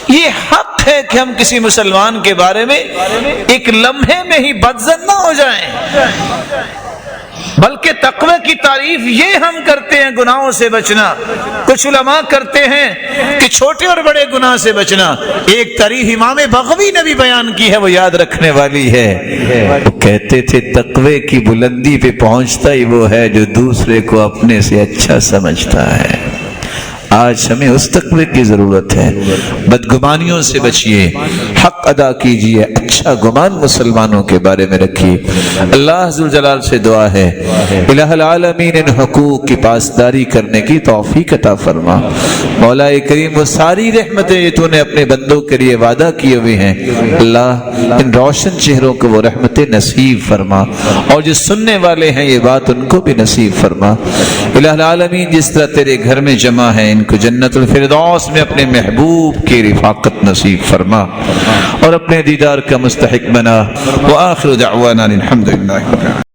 یہ حق ہے کہ ہم کسی مسلمان کے بارے میں ایک لمحے میں ہی بدظن نہ ہو جائیں، بلکہ تقوی کی تعریف یہ ہم کرتے ہیں گناہوں سے بچنا۔ کچھ علماء کرتے ہیں کہ چھوٹے اور بڑے گناہ سے بچنا۔ ایک تعریف امام بغوی نے بھی بیان کی ہے، وہ یاد رکھنے والی ہے۔ وہ کہتے تھے تقوی کی بلندی پہ پہنچتا ہی وہ ہے جو دوسرے کو اپنے سے اچھا سمجھتا ہے۔ آج ہمیں اس تقوی کی ضرورت ہے۔ بدگمانیوں سے بچیے، حق ادا کیجیے، اچھا گمان مسلمانوں کے بارے میں رکھیے۔ اللہ ذوالجلال سے دعا ہے الہ العالمین ان حقوق کی پاسداری کرنے کی توفیق عطا فرما۔ مولا کریم وہ ساری رحمتیں یہ تو نے اپنے بندوں کے لیے وعدہ کیے ہوئے ہیں، اللہ ان روشن چہروں کو وہ رحمتیں نصیب فرما، اور جو سننے والے ہیں یہ بات ان کو بھی نصیب فرما۔ الہ العالمین جس طرح تیرے گھر میں جمع ہیں ان کو جنت الفردوس میں اپنے محبوب کی رفاقت نصیب فرما اور اپنے دیدار کا مستحق بنا۔ وآخر دعوانا الحمدللہ۔